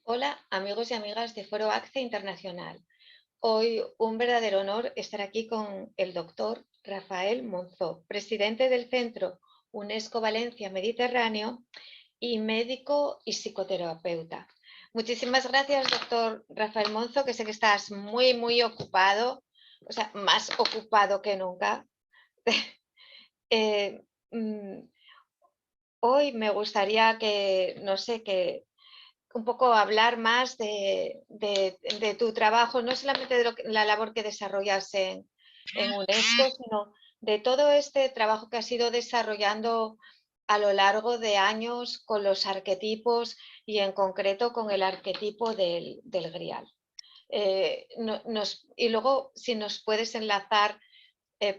Hola, amigos y amigas de Foro ACCE Internacional. Hoy un verdadero honor estar aquí con el doctor Rafael Monzó, presidente del Centro UNESCO Valencia Mediterráneo y médico y psicoterapeuta. Muchísimas gracias, doctor Rafael Monzó, que sé que estás muy ocupado, o sea, más ocupado que nunca. Eh, mm, Hoy me gustaría que, no sé, que un poco hablar más de tu trabajo, no solamente de la labor que desarrollas en UNESCO, sino de todo este trabajo que has ido desarrollando a lo largo de años con los arquetipos y en concreto con el arquetipo del grial. Y luego, si nos puedes enlazar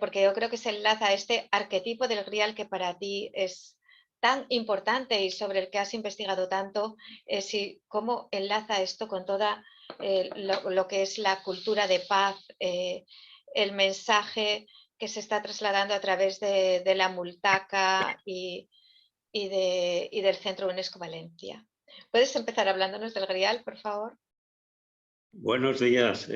porque yo creo que se enlaza a este arquetipo del grial que para ti es tan importante y sobre el que has investigado tanto, cómo enlaza esto con toda lo que es la cultura de paz, el mensaje que se está trasladando a través de la Multaca y del Centro UNESCO Valencia. ¿Puedes empezar hablándonos del grial, por favor? Buenos días,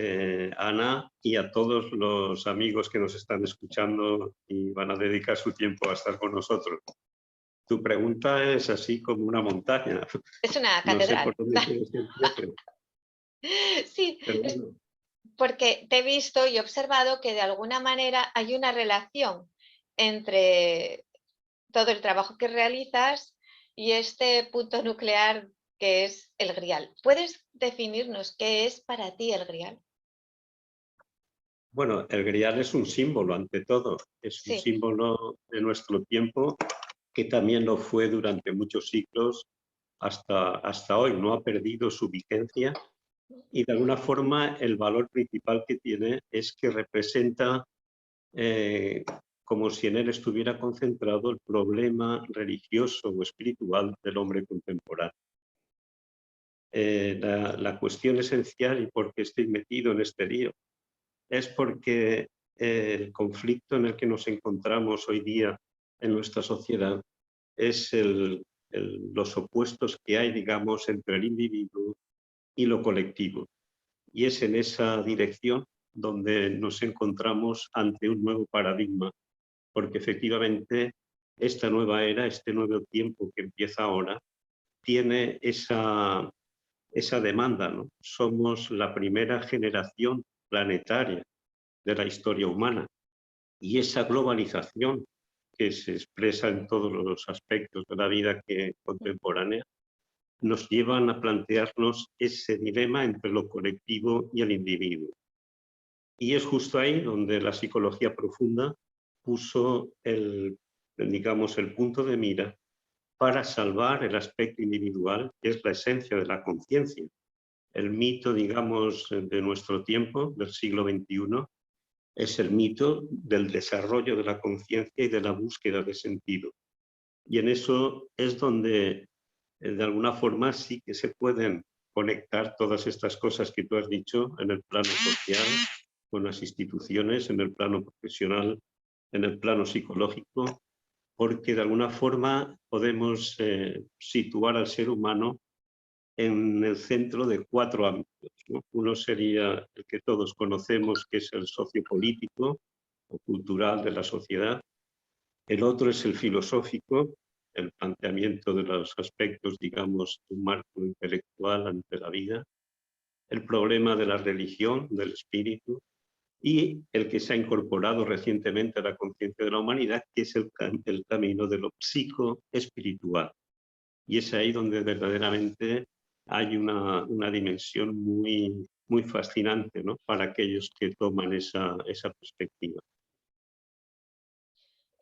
Ana, y a todos los amigos que nos están escuchando y van a dedicar su tiempo a estar con nosotros. Tu pregunta es así como una montaña. Es una No sé por catedral. dónde quieres que empiece, Sí, pero bueno. porque te he visto y he observado que de alguna manera hay una relación entre todo el trabajo que realizas y este punto nuclear que es el grial. ¿Puedes definirnos qué es para ti el grial? Bueno, el grial es un símbolo ante todo, es un Sí, símbolo de nuestro tiempo que también lo fue durante muchos siglos hasta hoy. No ha perdido su vigencia y de alguna forma el valor principal que tiene es que representa eh, como si en él estuviera concentrado el problema religioso o espiritual del hombre contemporáneo. La cuestión esencial y por qué estoy metido en este lío es porque el conflicto en el que nos encontramos hoy día en nuestra sociedad es los opuestos que hay, digamos, entre el individuo y lo colectivo. Y es en esa dirección donde nos encontramos ante un nuevo paradigma, porque efectivamente esta nueva era, este nuevo tiempo que empieza ahora, tiene esa demanda, ¿no? Somos la primera generación planetaria de la historia humana y esa globalización que se expresa en todos los aspectos de la vida contemporánea nos llevan a plantearnos ese dilema entre lo colectivo y el individuo. Y es justo ahí donde la psicología profunda puso digamos, el punto de mira para salvar el aspecto individual, que es la esencia de la conciencia. El mito, digamos, de nuestro tiempo, del siglo XXI, es el mito del desarrollo de la conciencia y de la búsqueda de sentido. Y en eso es donde, de alguna forma, sí que se pueden conectar todas estas cosas que tú has dicho en el plano social, con las instituciones, en el plano profesional, en el plano psicológico, porque de alguna forma podemos situar al ser humano en el centro de 4 ámbitos, ¿no? Uno sería el que todos conocemos, que es el sociopolítico o cultural de la sociedad. El otro es el filosófico, el planteamiento de los aspectos, digamos, de un marco intelectual ante la vida. El problema de la religión, del espíritu, y el que se ha incorporado recientemente a la conciencia de la humanidad, que es el camino de lo psicoespiritual. Y es ahí donde verdaderamente hay una dimensión muy fascinante, ¿no? Para aquellos que toman esa perspectiva.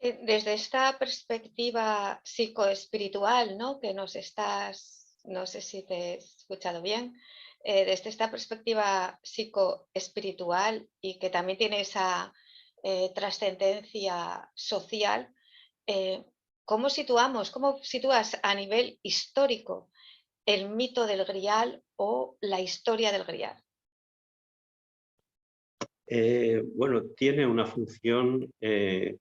desde esta perspectiva psicoespiritual, ¿no? Que nos estás, no sé si te he escuchado bien, desde esta perspectiva psicoespiritual y que también tiene esa trascendencia social, eh, cómo sitúas a nivel histórico el mito del grial o la historia del grial? Bueno, tiene una función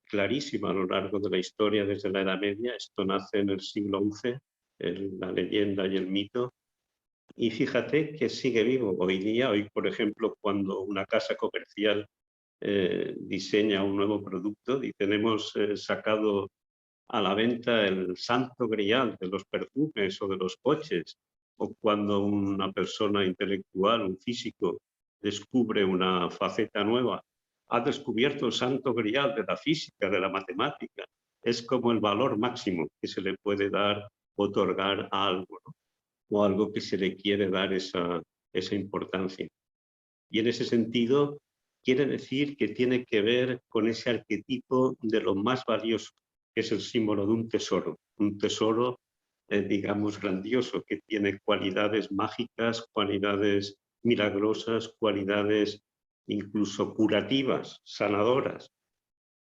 clarísima a lo largo de la historia desde la Edad Media. Esto nace en el siglo XI, la leyenda y el mito, Y fíjate que sigue vivo hoy día. Hoy, por ejemplo, cuando una casa comercial diseña un nuevo producto y tenemos sacado a la venta el santo grial de los perfumes o de los coches, o cuando una persona intelectual, un físico, descubre una faceta nueva, ha descubierto el santo grial de la física, de la matemática. Es como el valor máximo que se le puede dar, otorgar a algo, ¿no? O algo que se le quiere dar esa importancia. Y en ese sentido, quiere decir que tiene que ver con ese arquetipo de lo más valioso, que es el símbolo de un tesoro, digamos, grandioso, que tiene cualidades mágicas, cualidades milagrosas, cualidades incluso curativas, sanadoras.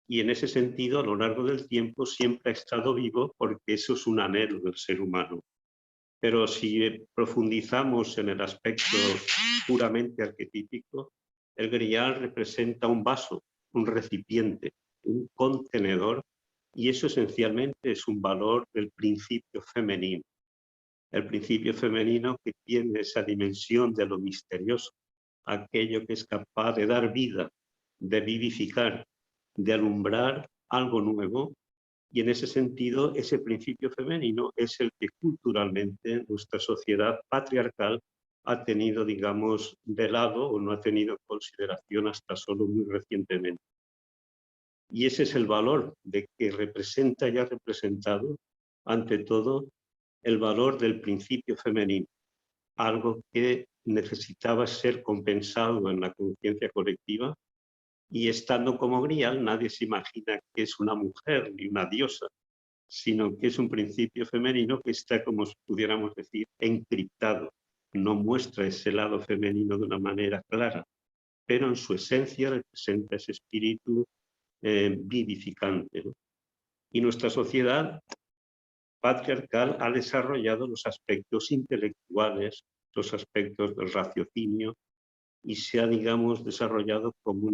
Y en ese sentido, a lo largo del tiempo, siempre ha estado vivo porque eso es un anhelo del ser humano. Pero si profundizamos en el aspecto puramente arquetípico, el grial representa un vaso, un recipiente, un contenedor, y eso esencialmente es un valor del principio femenino. El principio femenino que tiene esa dimensión de lo misterioso, aquello que es capaz de dar vida, de vivificar, de alumbrar algo nuevo. Y en ese sentido, ese principio femenino es el que culturalmente nuestra sociedad patriarcal ha tenido, digamos, de lado o no ha tenido en consideración hasta solo muy recientemente. Y ese es el valor de que representa y ha representado, ante todo, el valor del principio femenino, algo que necesitaba ser compensado en la conciencia colectiva. Y estando como grial, nadie se imagina que es una mujer ni una diosa, sino que es un principio femenino que está, como pudiéramos decir, encriptado. No muestra ese lado femenino de una manera clara, pero en su esencia representa ese espíritu vivificante, ¿no? Y nuestra sociedad patriarcal ha desarrollado los aspectos intelectuales, los aspectos del raciocinio, y se ha, digamos, desarrollado como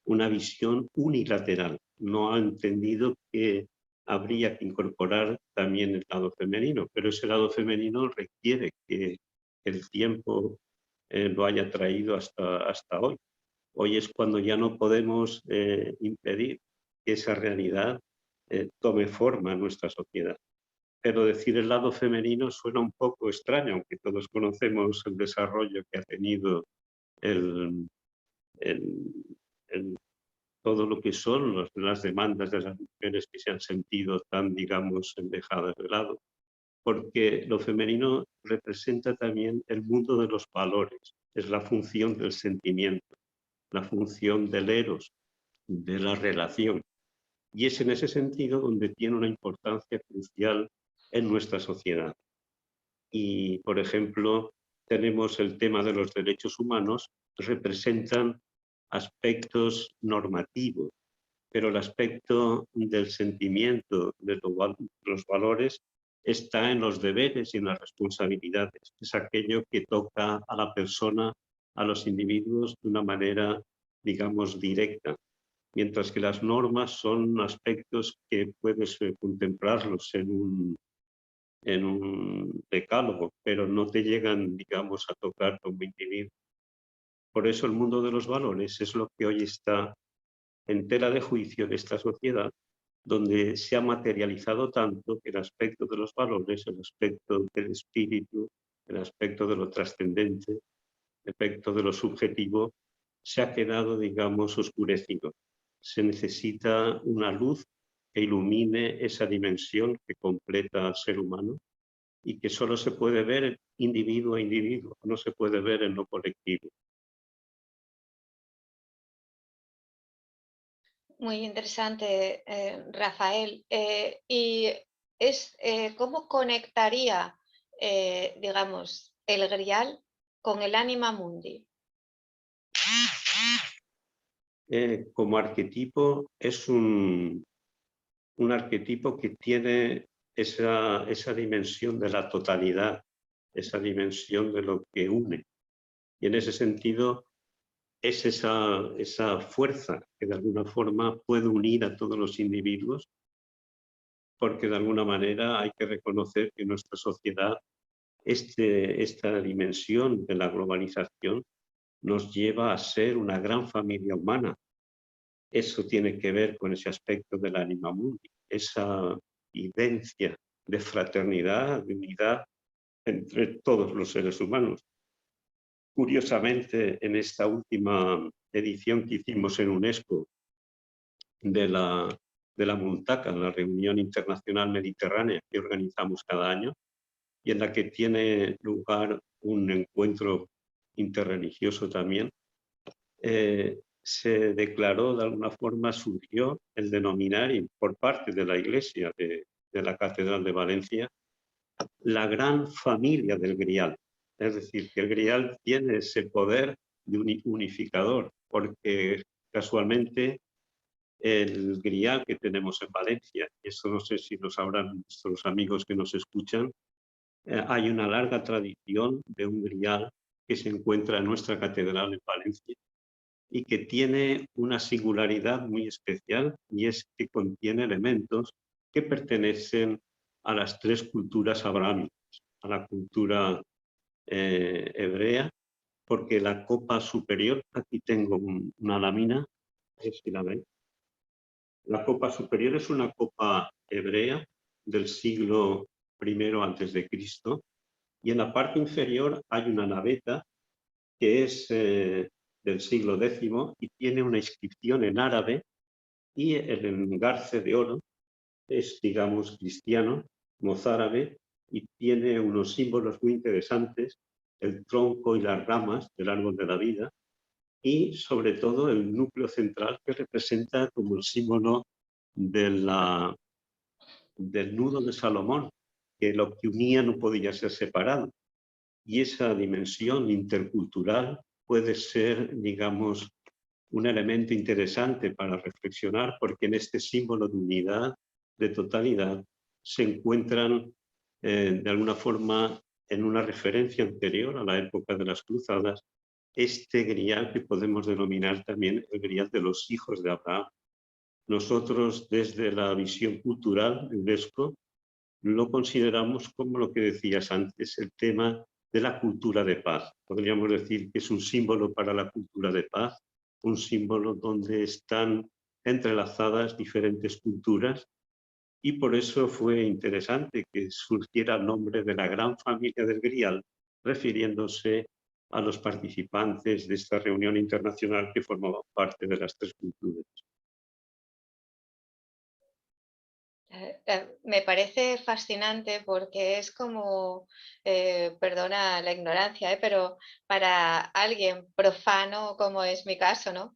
una visión unilateral. No ha entendido que habría que incorporar también el lado femenino, pero ese lado femenino requiere que el tiempo lo haya traído hasta hoy. Hoy es cuando ya no podemos impedir que esa realidad tome forma en nuestra sociedad. Pero decir el lado femenino suena un poco extraño, aunque todos conocemos el desarrollo que ha tenido el, el, el todo lo que son las demandas de las mujeres que se han sentido tan, digamos, dejadas de lado, porque lo femenino representa también el mundo de los valores, es la función del sentimiento, la función del eros, de la relación, y es en ese sentido donde tiene una importancia crucial en nuestra sociedad. Y, por ejemplo, tenemos el tema de los derechos humanos, representan aspectos normativos, pero el aspecto del sentimiento, de los valores, está en los deberes y en las responsabilidades. Es aquello que toca a la persona, a los individuos de una manera, digamos, directa. Mientras que las normas son aspectos que puedes contemplarlos en un decálogo, pero no te llegan, digamos, a tocar como individuo. Por eso el mundo de los valores es lo que hoy está en tela de juicio de esta sociedad, donde se ha materializado tanto que el aspecto de los valores, el aspecto del espíritu, el aspecto de lo trascendente, el aspecto de lo subjetivo, se ha quedado, digamos, oscurecido. Se necesita una luz que ilumine esa dimensión que completa al ser humano y que solo se puede ver individuo a individuo, no se puede ver en lo colectivo. Muy interesante, Rafael. Y ¿cómo conectaría, digamos, el grial con el anima mundi? Como arquetipo es un arquetipo que tiene esa dimensión de la totalidad, esa dimensión de lo que une. Y en ese sentido es esa fuerza que de alguna forma puede unir a todos los individuos, porque de alguna manera hay que reconocer que nuestra sociedad esta dimensión de la globalización nos lleva a ser una gran familia humana. Eso tiene que ver con ese aspecto del anima mundi, esa vivencia de fraternidad, de unidad entre todos los seres humanos. Curiosamente, en esta última edición que hicimos en UNESCO de la Multaca, la reunión internacional mediterránea que organizamos cada año, y en la que tiene lugar un encuentro interreligioso también, se declaró, de alguna forma, surgió el denominar, y por parte de la Iglesia de la Catedral de Valencia, la gran familia del Grial. Es decir, que el Grial tiene ese poder de unificador, porque casualmente el Grial que tenemos en Valencia, y eso no sé si lo sabrán nuestros amigos que nos escuchan, hay una larga tradición de un Grial que se encuentra en nuestra catedral en Valencia y que tiene una singularidad muy especial, y es que contiene elementos que pertenecen a las tres culturas abrahámicas, a la cultura hebrea, porque la copa superior, aquí tengo una lámina, no sé si la veis. La copa superior es una copa hebrea del siglo I antes de Cristo, y en la parte inferior hay una naveta que es del siglo X y tiene una inscripción en árabe, y el engarce de oro es, digamos, cristiano, mozárabe, y tiene unos símbolos muy interesantes, el tronco y las ramas del árbol de la vida, y sobre todo el núcleo central, que representa como el símbolo de del nudo de Salomón, que lo que unía no podía ser separado. Y esa dimensión intercultural puede ser, digamos, un elemento interesante para reflexionar, porque en este símbolo de unidad, de totalidad, se encuentran de alguna forma en una referencia anterior a la época de las cruzadas, este grial que podemos denominar también el grial de los hijos de Abraham. Nosotros, desde la visión cultural de UNESCO, lo consideramos como lo que decías antes, el tema de la cultura de paz. Podríamos decir que es un símbolo para la cultura de paz, un símbolo donde están entrelazadas diferentes culturas, y por eso fue interesante que surgiera el nombre de la gran familia del Grial, refiriéndose a los participantes de esta reunión internacional que formaban parte de las tres culturas. Me parece fascinante porque es como, perdona la ignorancia, pero para alguien profano, como es mi caso, ¿no?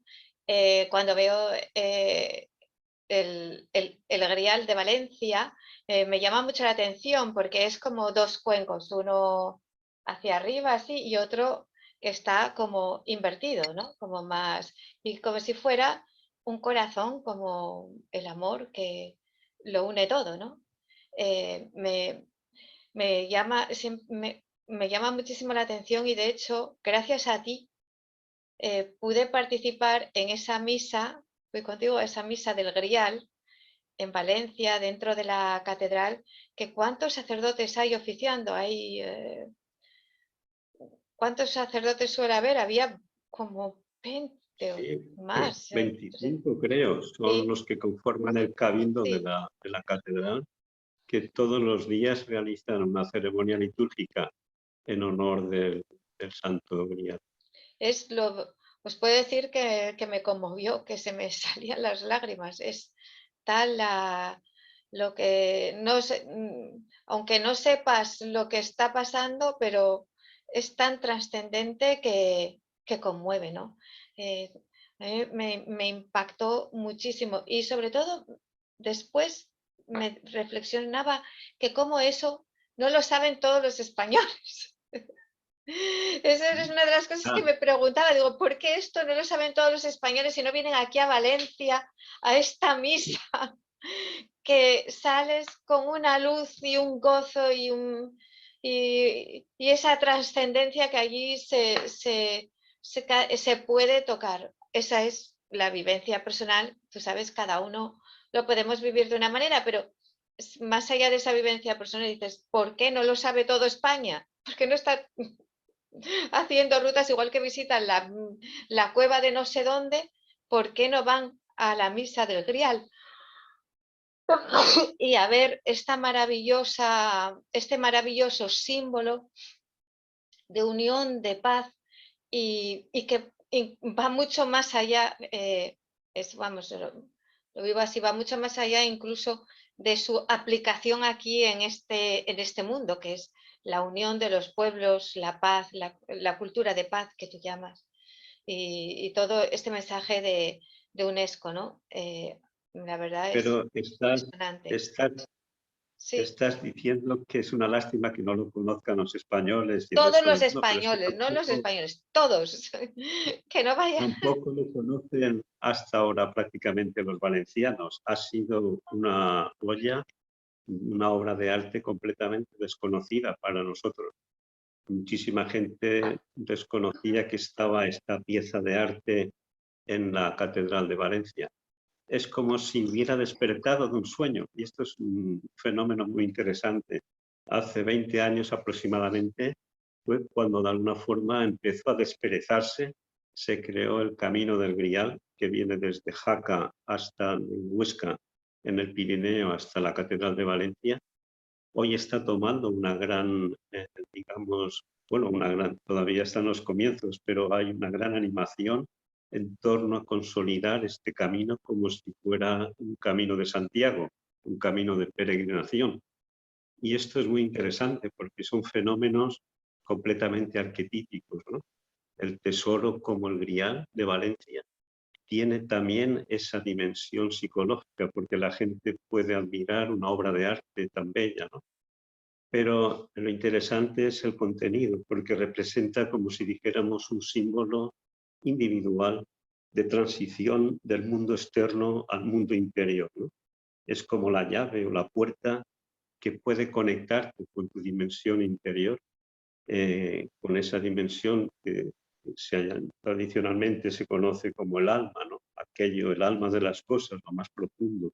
Cuando veo el Grial de Valencia, me llama mucho la atención porque es como dos cuencos, uno hacia arriba así y otro que está como invertido, ¿no? Como más, y como si fuera un corazón, como el amor que lo une todo, ¿no? Eh, me, me llama muchísimo la atención, y de hecho, gracias a ti, pude participar en esa misa, fui contigo a esa misa del Grial en Valencia, dentro de la catedral, que ¿cuántos sacerdotes hay oficiando? ¿Cuántos sacerdotes suele haber? Había como 20 o Sí, más. 25 creo, son Sí, los que conforman el cabildo de sí. la catedral, que todos los días realizan una ceremonia litúrgica en honor del Santo Grial. Os puedo decir que me conmovió, que se me salían las lágrimas. Es tal lo que no sé, aunque no sepas lo que está pasando, pero es tan trascendente que conmueve, ¿no? Eh, a mí me impactó muchísimo, y sobre todo después me reflexionaba que como eso no lo saben todos los españoles. Esa es una de las cosas que Ah, me preguntaba, digo, ¿por qué esto no lo saben todos los españoles y no vienen aquí a Valencia a esta misa? Que sales con una luz y un gozo y esa trascendencia que allí se puede tocar. Esa es la vivencia personal, tú sabes, cada uno lo podemos vivir de una manera, pero más allá de esa vivencia personal dices, ¿por qué no lo sabe todo España? ¿Por qué no están haciendo rutas igual que visitan la cueva de no sé dónde? ¿Por qué no van a la misa del Grial? Y a ver este maravilloso símbolo de unión, de paz y que va mucho más allá, vamos, lo vivo así, va mucho más allá incluso de su aplicación aquí en este mundo, que es la unión de los pueblos, la paz, la cultura de paz que tú llamas, y todo este mensaje de UNESCO, ¿no? La verdad es Pero impresionante. estás, Sí, estás diciendo que es una lástima que no lo conozcan los españoles y el todos resto los del mundo, pero es que españoles, no los españoles, todos, que no vayan. tampoco lo conocen hasta ahora prácticamente los valencianos. Ha sido una joya, una obra de arte completamente desconocida para nosotros. Muchísima gente desconocía que estaba esta pieza de arte en la Catedral de Valencia. Es como si hubiera despertado de un sueño, y esto es un fenómeno muy interesante. Hace 20 años aproximadamente fue cuando de alguna forma empezó a desperezarse, se creó el Camino del Grial, que viene desde Jaca hasta Huesca, en el Pirineo, hasta la Catedral de Valencia. Hoy está tomando una gran, digamos, bueno, todavía están los comienzos, pero hay una gran animación en torno a consolidar este camino como si fuera un camino de Santiago, un camino de peregrinación. Y esto es muy interesante porque son fenómenos completamente arquetípicos, ¿no? El tesoro como el Grial de Valencia tiene también esa dimensión psicológica porque la gente puede admirar una obra de arte tan bella, ¿no? Pero lo interesante es el contenido, porque representa como si dijéramos un símbolo individual de transición del mundo externo al mundo interior, ¿no? Es como la llave o la puerta que puede conectarte con tu dimensión interior, con esa dimensión que tradicionalmente se conoce como el alma, ¿no? Aquello, el alma de las cosas, lo más profundo,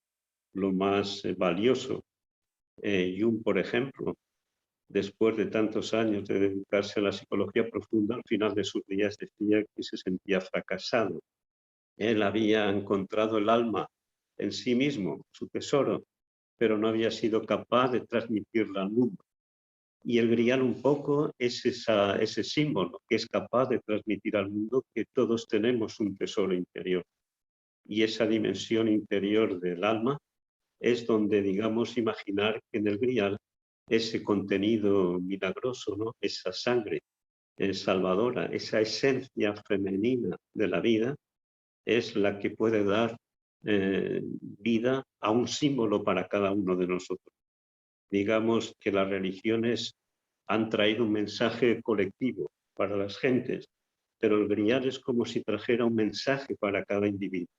lo más valioso. Jung, por ejemplo, después de tantos años de dedicarse a la psicología profunda, al final de sus días decía que se sentía fracasado. Él había encontrado el alma en sí mismo, su tesoro, pero no había sido capaz de transmitirla al mundo. Y el Grial un poco es ese símbolo que es capaz de transmitir al mundo que todos tenemos un tesoro interior. Y esa dimensión interior del alma es donde, digamos, imaginar que en el Grial ese contenido milagroso, ¿no? Esa sangre salvadora, esa esencia femenina de la vida, es la que puede dar vida a un símbolo para cada uno de nosotros. Digamos que las religiones han traído un mensaje colectivo para las gentes, pero el Grial es como si trajera un mensaje para cada individuo,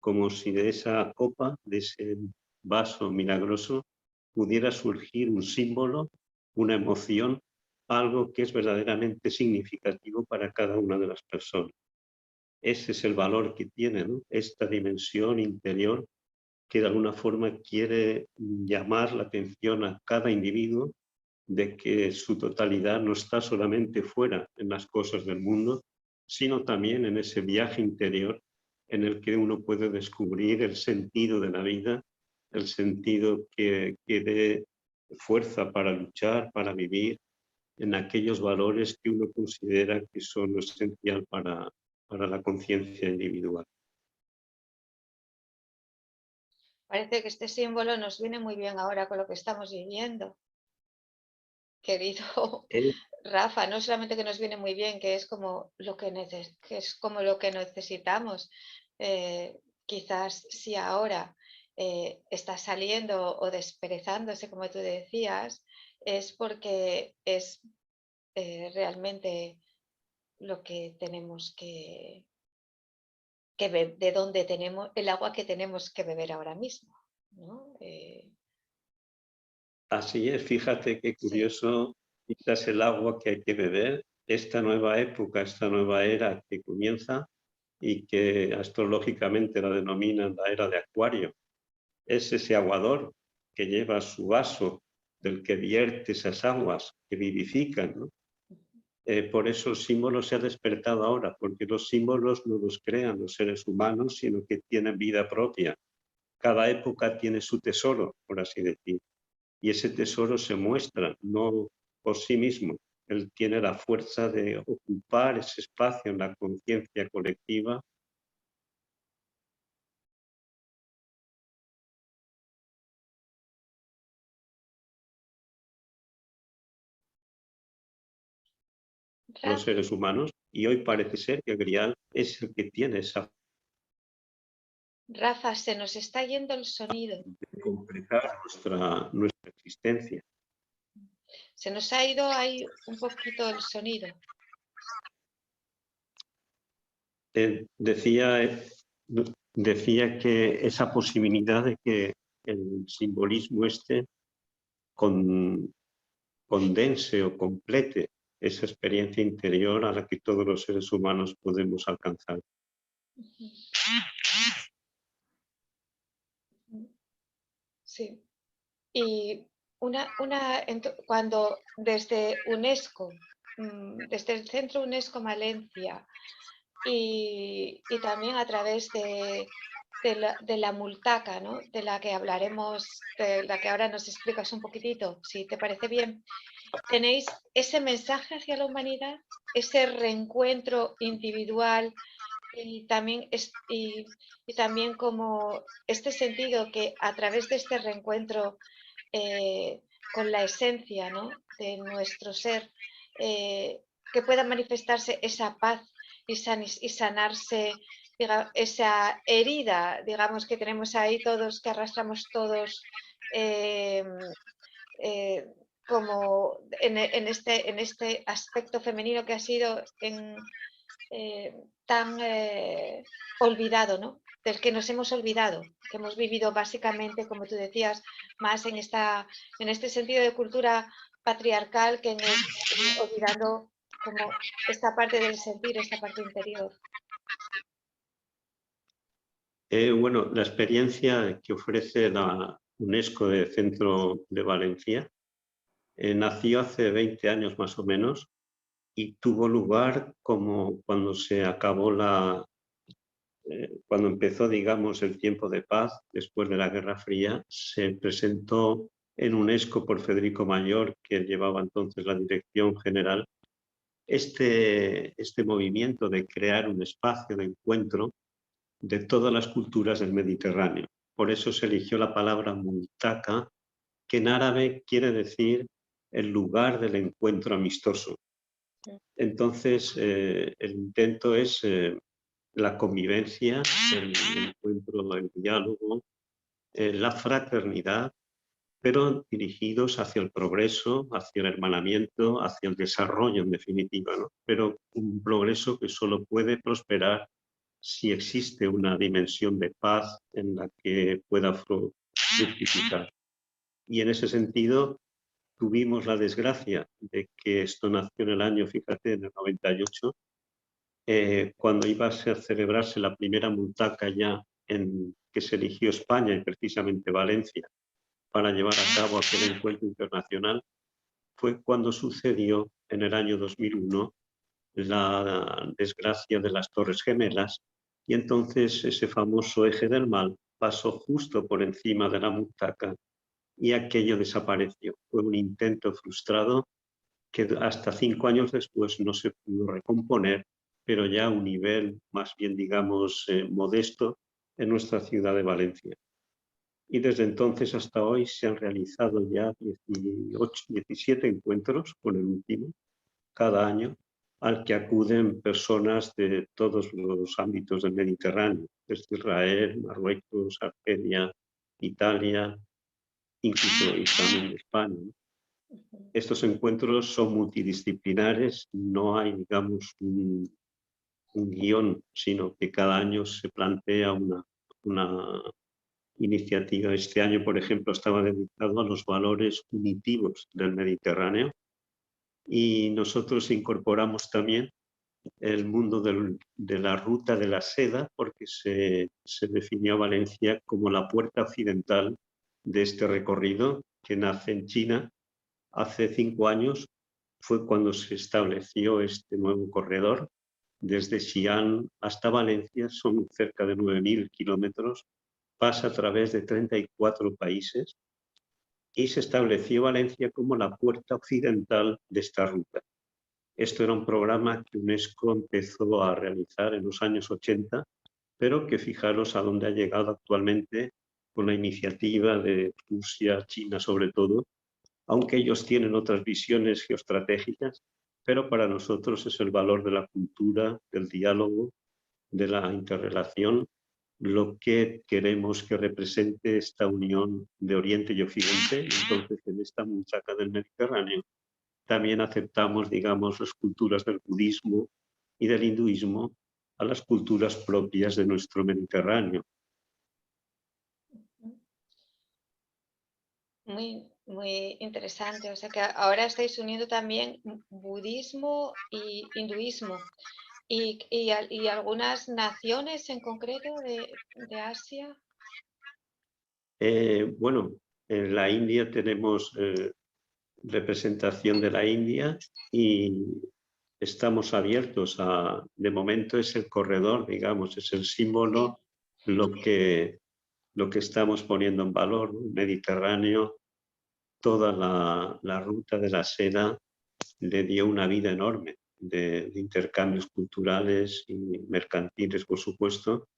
como si de esa copa, de ese vaso milagroso, pudiera surgir un símbolo, una emoción, algo que es verdaderamente significativo para cada una de las personas. Ese es el valor que tiene, ¿no? Esta dimensión interior que de alguna forma quiere llamar la atención a cada individuo de que su totalidad no está solamente fuera en las cosas del mundo, sino también en ese viaje interior en el que uno puede descubrir el sentido de la vida, el sentido que dé fuerza para luchar, para vivir, en aquellos valores que uno considera que son lo esencial para la conciencia individual. Parece que este símbolo nos viene muy bien ahora con lo que estamos viviendo, querido Eh, Rafa. No solamente que nos viene muy bien, que es como que es como lo que necesitamos. Quizás si ahora está saliendo o desperezándose, como tú decías, es porque es realmente lo que tenemos que beber, de donde tenemos el agua que tenemos que beber ahora mismo, ¿no? Así es, fíjate qué Sí. curioso, quizás el agua que hay que beber, esta nueva época, esta nueva era que comienza y que astrológicamente la denominan la era de Acuario. Es ese aguador que lleva su vaso del que vierte esas aguas que vivifican, ¿no? Por eso el símbolo se ha despertado ahora, porque los símbolos no los crean los seres humanos, sino que tienen vida propia. Cada época tiene su tesoro, por así decir, y ese tesoro se muestra, no por sí mismo. Él tiene la fuerza de ocupar ese espacio en la conciencia colectiva. Los seres humanos, y hoy parece ser que Grial es el que tiene esa Rafa, se nos está yendo el sonido. de completar nuestra existencia. Se nos ha ido ahí un poquito el sonido. Decía que esa posibilidad de que el simbolismo condense o complete esa experiencia interior a la que todos los seres humanos podemos alcanzar. Sí. Y cuando desde UNESCO, desde el Centro UNESCO Valencia y también a través de la Multaca, ¿no? De la que hablaremos, de la que ahora nos explicas un poquitito, si te parece bien, tenéis ese mensaje hacia la humanidad, ese reencuentro individual y también como este sentido que a través de este reencuentro con la esencia, ¿no? De nuestro ser, que pueda manifestarse esa paz y sanarse esa herida, digamos, que tenemos ahí todos, que arrastramos todos, como en este aspecto femenino que ha sido tan olvidado, ¿no? Del que nos hemos olvidado, que hemos vivido básicamente, como tú decías, más en este sentido de cultura patriarcal que olvidando como esta parte del sentir, esta parte interior. Bueno, la experiencia que ofrece la UNESCO de Centro de Valencia nació hace 20 años más o menos y tuvo lugar como cuando se acabó cuando empezó, digamos, el tiempo de paz después de la Guerra Fría. Se presentó en UNESCO por Federico Mayor, que llevaba entonces la dirección general, este movimiento de crear un espacio de encuentro de todas las culturas del Mediterráneo. Por eso se eligió la palabra multaca, que en árabe quiere decir el lugar del encuentro amistoso. Entonces, el intento es la convivencia, el encuentro, el diálogo, la fraternidad, pero dirigidos hacia el progreso, hacia el hermanamiento, hacia el desarrollo en definitiva, ¿no? Pero un progreso que solo puede prosperar si existe una dimensión de paz en la que pueda fructificar. Y en ese sentido tuvimos la desgracia de que esto nació en el año, fíjate, en el 98, cuando iba a celebrarse la primera multaca ya que se eligió España y precisamente Valencia para llevar a cabo aquel encuentro internacional, fue cuando sucedió en el año 2001 la desgracia de las Torres Gemelas y entonces ese famoso eje del mal pasó justo por encima de la multaca y aquello desapareció. Fue un intento frustrado que hasta 5 años después no se pudo recomponer, pero ya a un nivel más bien, digamos, modesto en nuestra ciudad de Valencia. Y desde entonces hasta hoy se han realizado ya 17 encuentros con el último cada año, al que acuden personas de todos los ámbitos del Mediterráneo, desde Israel, Marruecos, Argelia, Italia, incluso también de España. Estos encuentros son multidisciplinares, no hay, digamos, un guión, sino que cada año se plantea una iniciativa. Este año, por ejemplo, estaba dedicado a los valores unitivos del Mediterráneo y nosotros incorporamos también el mundo de la ruta de la seda porque se definió a Valencia como la puerta occidental de este recorrido que nace en China hace 5 años, fue cuando se estableció este nuevo corredor. Desde Xi'an hasta Valencia son cerca de 9.000 kilómetros, pasa a través de 34 países y se estableció Valencia como la puerta occidental de esta ruta. Esto era un programa que UNESCO empezó a realizar en los años 80, pero que fijaros a dónde ha llegado actualmente con la iniciativa de Rusia, China sobre todo, aunque ellos tienen otras visiones geoestratégicas, pero para nosotros es el valor de la cultura, del diálogo, de la interrelación, lo que queremos que represente esta unión de Oriente y Occidente. Entonces, en esta muchaca del Mediterráneo también aceptamos, digamos, las culturas del budismo y del hinduismo a las culturas propias de nuestro Mediterráneo. Muy interesante. O sea que ahora estáis uniendo también budismo y hinduismo. ¿Y algunas naciones en concreto de Asia? Bueno, en la India tenemos representación de la India y estamos abiertos a, de momento es el corredor, digamos, es el símbolo, sí, lo que estamos poniendo en valor, ¿no? Mediterráneo, toda la ruta de la seda le dio una vida enorme de intercambios culturales y mercantiles, por supuesto,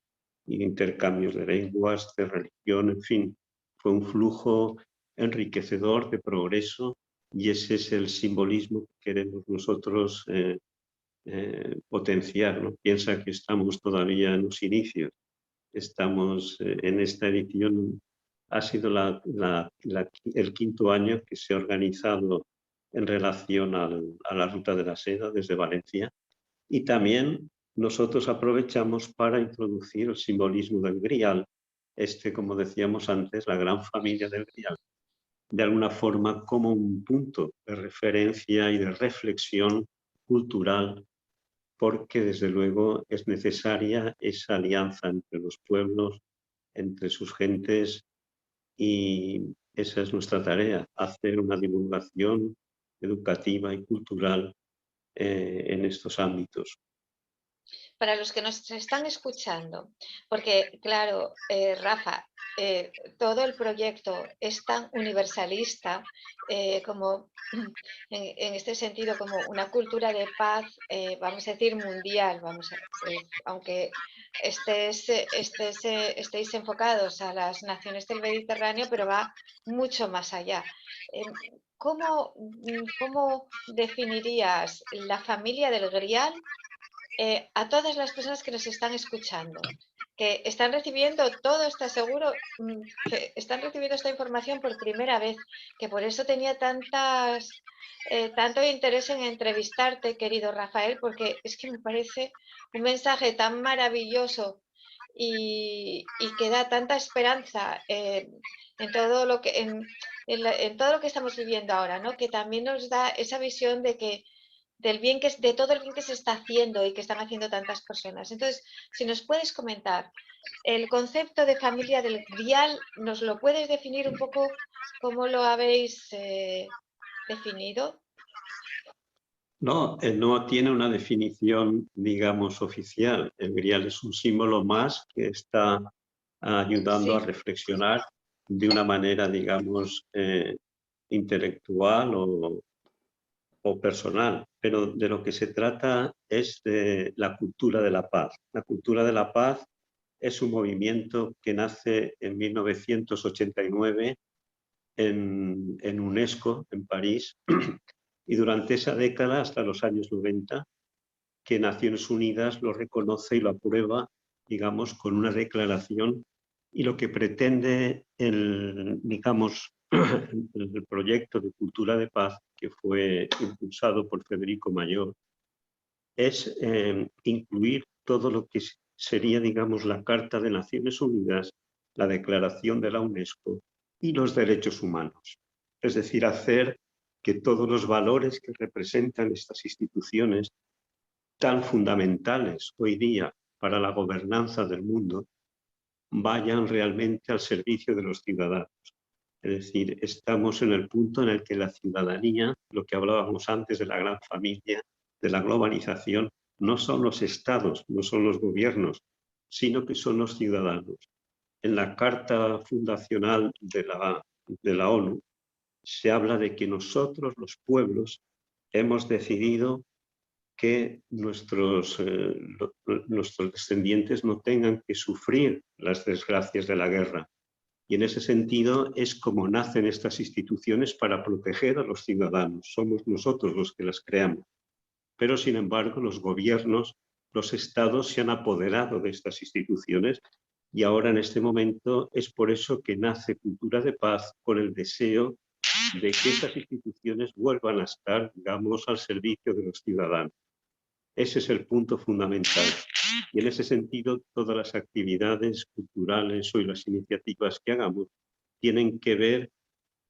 y intercambios de lenguas, de religión, en fin, fue un flujo enriquecedor de progreso y ese es el simbolismo que queremos nosotros potenciar, ¿no? Piensa que estamos todavía en los inicios, estamos en esta edición, ha sido el 5.º año que se ha organizado en relación a la Ruta de la Seda desde Valencia y también nosotros aprovechamos para introducir el simbolismo del grial, como decíamos antes, la gran familia del grial, de alguna forma como un punto de referencia y de reflexión cultural, porque desde luego es necesaria esa alianza entre los pueblos, entre sus gentes, y esa es nuestra tarea, hacer una divulgación educativa y cultural en estos ámbitos. Para los que nos están escuchando, porque claro, Rafa, todo el proyecto es tan universalista como en este sentido como una cultura de paz, vamos a decir mundial, aunque estéis enfocados a las naciones del Mediterráneo, pero va mucho más allá. ¿Cómo definirías la familia del Grial a todas las personas que nos están escuchando, que están recibiendo todo este seguro, que están recibiendo esta información por primera vez, que por eso tenía tanto interés en entrevistarte, querido Rafael, porque es que me parece un mensaje tan maravilloso y que da tanta esperanza en todo lo que en todo lo que estamos viviendo ahora, ¿no? Que también nos da esa visión de que de todo el bien que se está haciendo y que están haciendo tantas personas. Entonces, si nos puedes comentar el concepto de familia del Grial, ¿nos lo puedes definir un poco cómo lo habéis definido? No, no tiene una definición, digamos, oficial. El grial es un símbolo más que está ayudando a Sí. reflexionar de una manera, digamos, intelectual o personal, pero de lo que se trata es de la cultura de la paz. La cultura de la paz es un movimiento que nace en 1989 en UNESCO, en París, y durante esa década, hasta los años 90, que Naciones Unidas lo reconoce y lo aprueba, digamos, con una declaración, y lo que pretende digamos, el proyecto de cultura de paz que fue impulsado por Federico Mayor es incluir todo lo que sería, digamos, la Carta de Naciones Unidas, la Declaración de la UNESCO y los derechos humanos. Es decir, hacer que todos los valores que representan estas instituciones tan fundamentales hoy día para la gobernanza del mundo vayan realmente al servicio de los ciudadanos. Es decir, estamos en el punto en el que la ciudadanía, lo que hablábamos antes de la gran familia, de la globalización, no son los estados, no son los gobiernos, sino que son los ciudadanos. En la Carta Fundacional de la ONU se habla de que nosotros, los pueblos, hemos decidido que nuestros descendientes no tengan que sufrir las desgracias de la guerra. Y en ese sentido es como nacen estas instituciones para proteger a los ciudadanos. Somos nosotros los que las creamos. Pero, sin embargo, los gobiernos, los estados se han apoderado de estas instituciones y ahora en este momento es por eso que nace Cultura de Paz con el deseo de que estas instituciones vuelvan a estar, digamos, al servicio de los ciudadanos. Ese es el punto fundamental. Y en ese sentido, todas las actividades culturales o las iniciativas que hagamos tienen que ver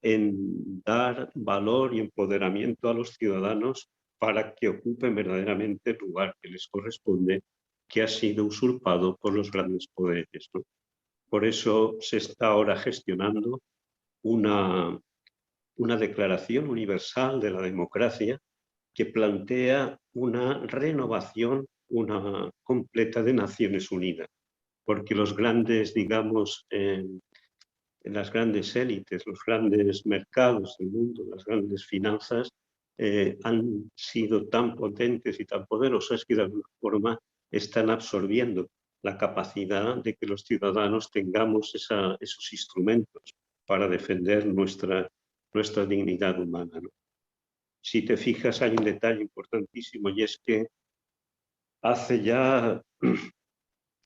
en dar valor y empoderamiento a los ciudadanos para que ocupen verdaderamente el lugar que les corresponde, que ha sido usurpado por los grandes poderes, ¿no? Por eso se está ahora gestionando una declaración universal de la democracia que plantea una renovación, una completa de Naciones Unidas, porque los grandes, digamos, las grandes élites, los grandes mercados del mundo, las grandes finanzas, han sido tan potentes y tan poderosas que de alguna forma están absorbiendo la capacidad de que los ciudadanos tengamos esos instrumentos para defender nuestra dignidad humana, ¿no? Si te fijas, hay un detalle importantísimo y es que hace ya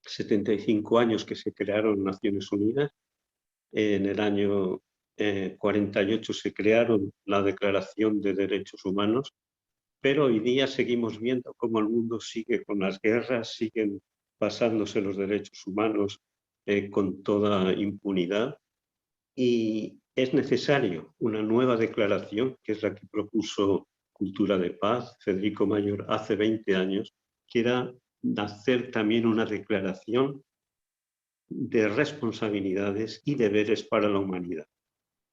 75 años que se crearon Naciones Unidas. En el año 48 se crearon la Declaración de Derechos Humanos, pero hoy día seguimos viendo cómo el mundo sigue con las guerras, siguen pasándose los derechos humanos con toda impunidad, y es necesario una nueva declaración, que es la que propuso Cultura de Paz, Federico Mayor, hace 20 años, que era hacer también una declaración de responsabilidades y deberes para la humanidad.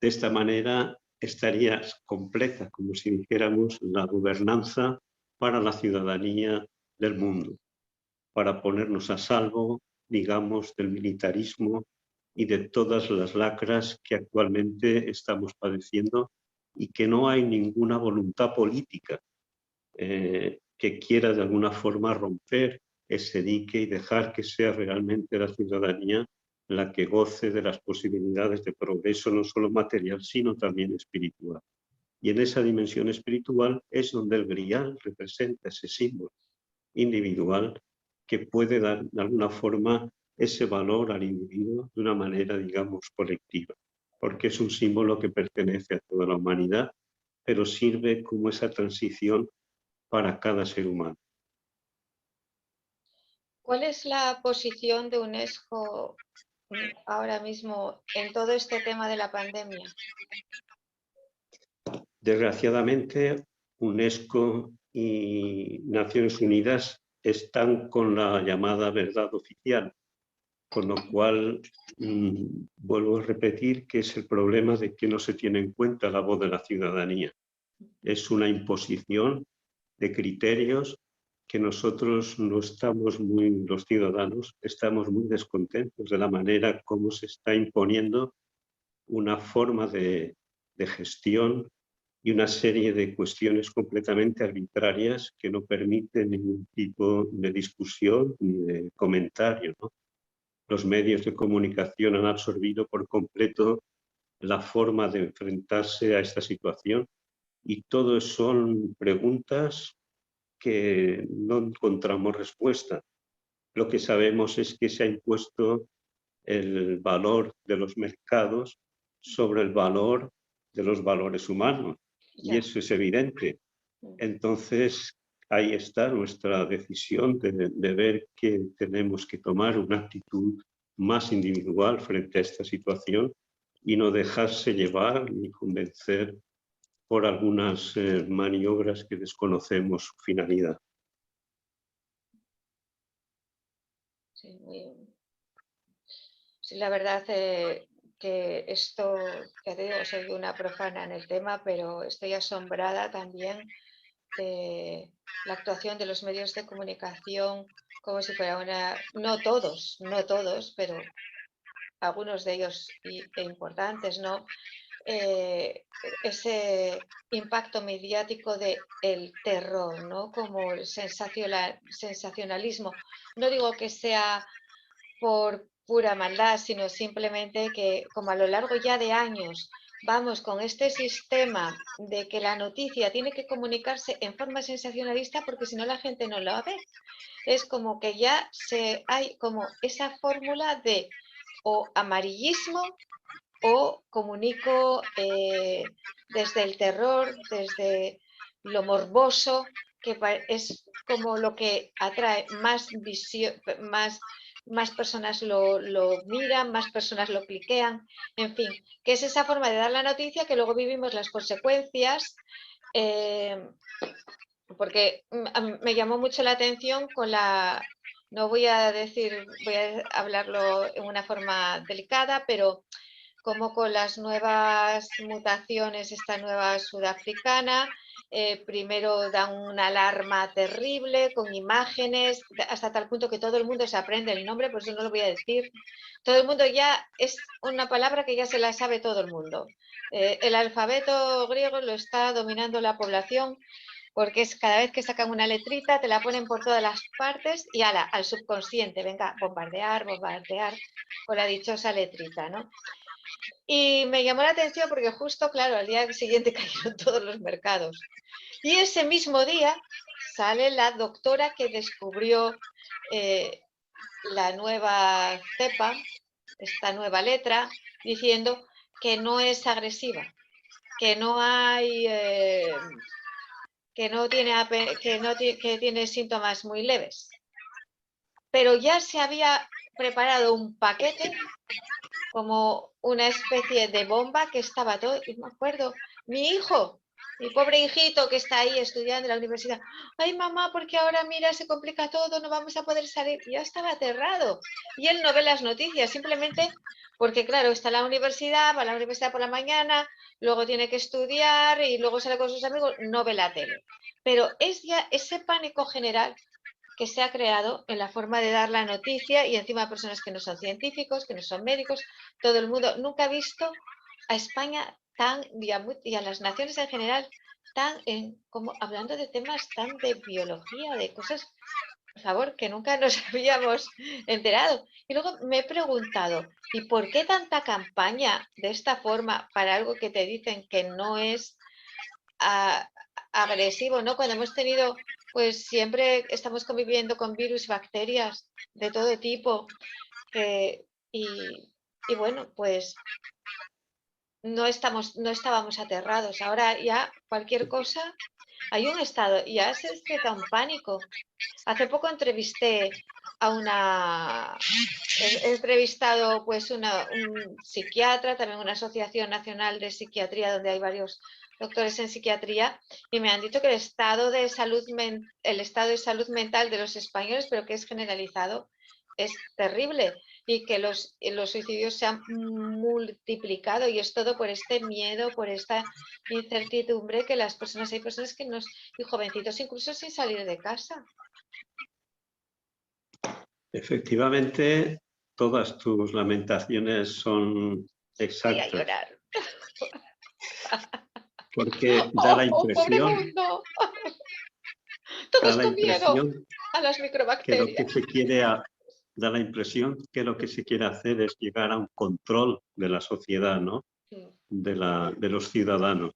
De esta manera estaría completa, como si dijéramos, la gobernanza para la ciudadanía del mundo, para ponernos a salvo, digamos, del militarismo y de todas las lacras que actualmente estamos padeciendo y que no hay ninguna voluntad política que quiera de alguna forma romper ese dique y dejar que sea realmente la ciudadanía la que goce de las posibilidades de progreso no solo material, sino también espiritual. Y en esa dimensión espiritual es donde el grial representa ese símbolo individual que puede dar de alguna forma ese valor al individuo de una manera, digamos, colectiva, porque es un símbolo que pertenece a toda la humanidad, pero sirve como esa transición para cada ser humano. ¿Cuál es la posición de UNESCO ahora mismo en todo este tema de la pandemia? Desgraciadamente, UNESCO y Naciones Unidas están con la llamada verdad oficial, con lo cual vuelvo a repetir que es el problema de que no se tiene en cuenta la voz de la ciudadanía. Es una imposición de criterios que nosotros no estamos los ciudadanos, estamos muy descontentos de la manera como se está imponiendo una forma de gestión y una serie de cuestiones completamente arbitrarias que no permiten ningún tipo de discusión ni de comentario, ¿no? Los medios de comunicación han absorbido por completo la forma de enfrentarse a esta situación y todo son preguntas que no encontramos respuesta. Lo que sabemos es que se ha impuesto el valor de los mercados sobre el valor de los valores humanos. Y eso es evidente. Entonces, ahí está nuestra decisión de ver que tenemos que tomar una actitud más individual frente a esta situación y no dejarse llevar ni convencer por algunas maniobras que desconocemos su finalidad. Sí, sí, la verdad, que esto, ya te digo, soy una profana en el tema, pero estoy asombrada también de la actuación de los medios de comunicación como si fuera una, no todos, no todos, pero algunos de ellos e importantes, ¿no? Ese impacto mediático de el terror, ¿no? Como el sensacionalismo. No digo que sea por pura maldad, sino simplemente que como a lo largo ya de años vamos con este sistema de que la noticia tiene que comunicarse en forma sensacionalista porque si no la gente no la ve. Es como que ya hay como esa fórmula de o amarillismo o comunico desde el terror, desde lo morboso, que es como lo que atrae más visión, más personas lo miran, más personas lo cliquean, en fin, que es esa forma de dar la noticia que luego vivimos las consecuencias, porque me llamó mucho la atención con la, no voy a decir, voy a hablarlo en una forma delicada, pero como con las nuevas mutaciones, esta nueva sudafricana, primero dan una alarma terrible con imágenes, hasta tal punto que todo el mundo se aprende el nombre, por eso no lo voy a decir. Todo el mundo ya es una palabra que ya se la sabe todo el mundo. El alfabeto griego lo está dominando la población porque es cada vez que sacan una letrita te la ponen por todas las partes y ala, al subconsciente, venga, bombardear, bombardear con la dichosa letrita, ¿no? Y me llamó la atención porque justo, claro, al día siguiente cayeron todos los mercados. Y ese mismo día sale la doctora que descubrió la nueva cepa, esta nueva letra, diciendo que no es agresiva, que no hay, que no tiene, que tiene síntomas muy leves. Pero ya se había preparado un paquete como una especie de bomba que estaba todo, y me acuerdo, mi hijo, mi pobre hijito que está ahí estudiando en la universidad, ay mamá, porque ahora mira, se complica todo, no vamos a poder salir, ya estaba aterrado, y él no ve las noticias, simplemente porque claro, está en la universidad, va a la universidad por la mañana, luego tiene que estudiar y luego sale con sus amigos, no ve la tele, pero es ya ese pánico general que se ha creado en la forma de dar la noticia y encima personas que no son científicos, que no son médicos, todo el mundo nunca ha visto a España tan y a las naciones en general tan como hablando de temas tan de biología, de cosas, por favor, que nunca nos habíamos enterado. Y luego me he preguntado, ¿y por qué tanta campaña de esta forma para algo que te dicen que no es agresivo, ¿no? Cuando hemos tenido, pues siempre estamos conviviendo con virus, bacterias de todo tipo, y bueno, pues no estábamos aterrados. Ahora ya cualquier cosa, hay un estado, ya se despierta un pánico. Hace poco entrevisté a he entrevistado pues un psiquiatra, también una asociación nacional de psiquiatría donde hay varios doctores en psiquiatría y me han dicho que el estado de salud mental de los españoles, pero que es generalizado, es terrible y que los suicidios se han multiplicado y es todo por este miedo, por esta incertidumbre que hay personas que y jovencitos incluso sin salir de casa. Efectivamente, todas tus lamentaciones son Voy a exactas, llorar. porque da la ¡Oh, pobre impresión, mundo! da Todos la con miedo impresión a las que lo que microbacterias. se da la impresión que lo que se quiere hacer es llegar a un control de la sociedad, ¿no? De los ciudadanos.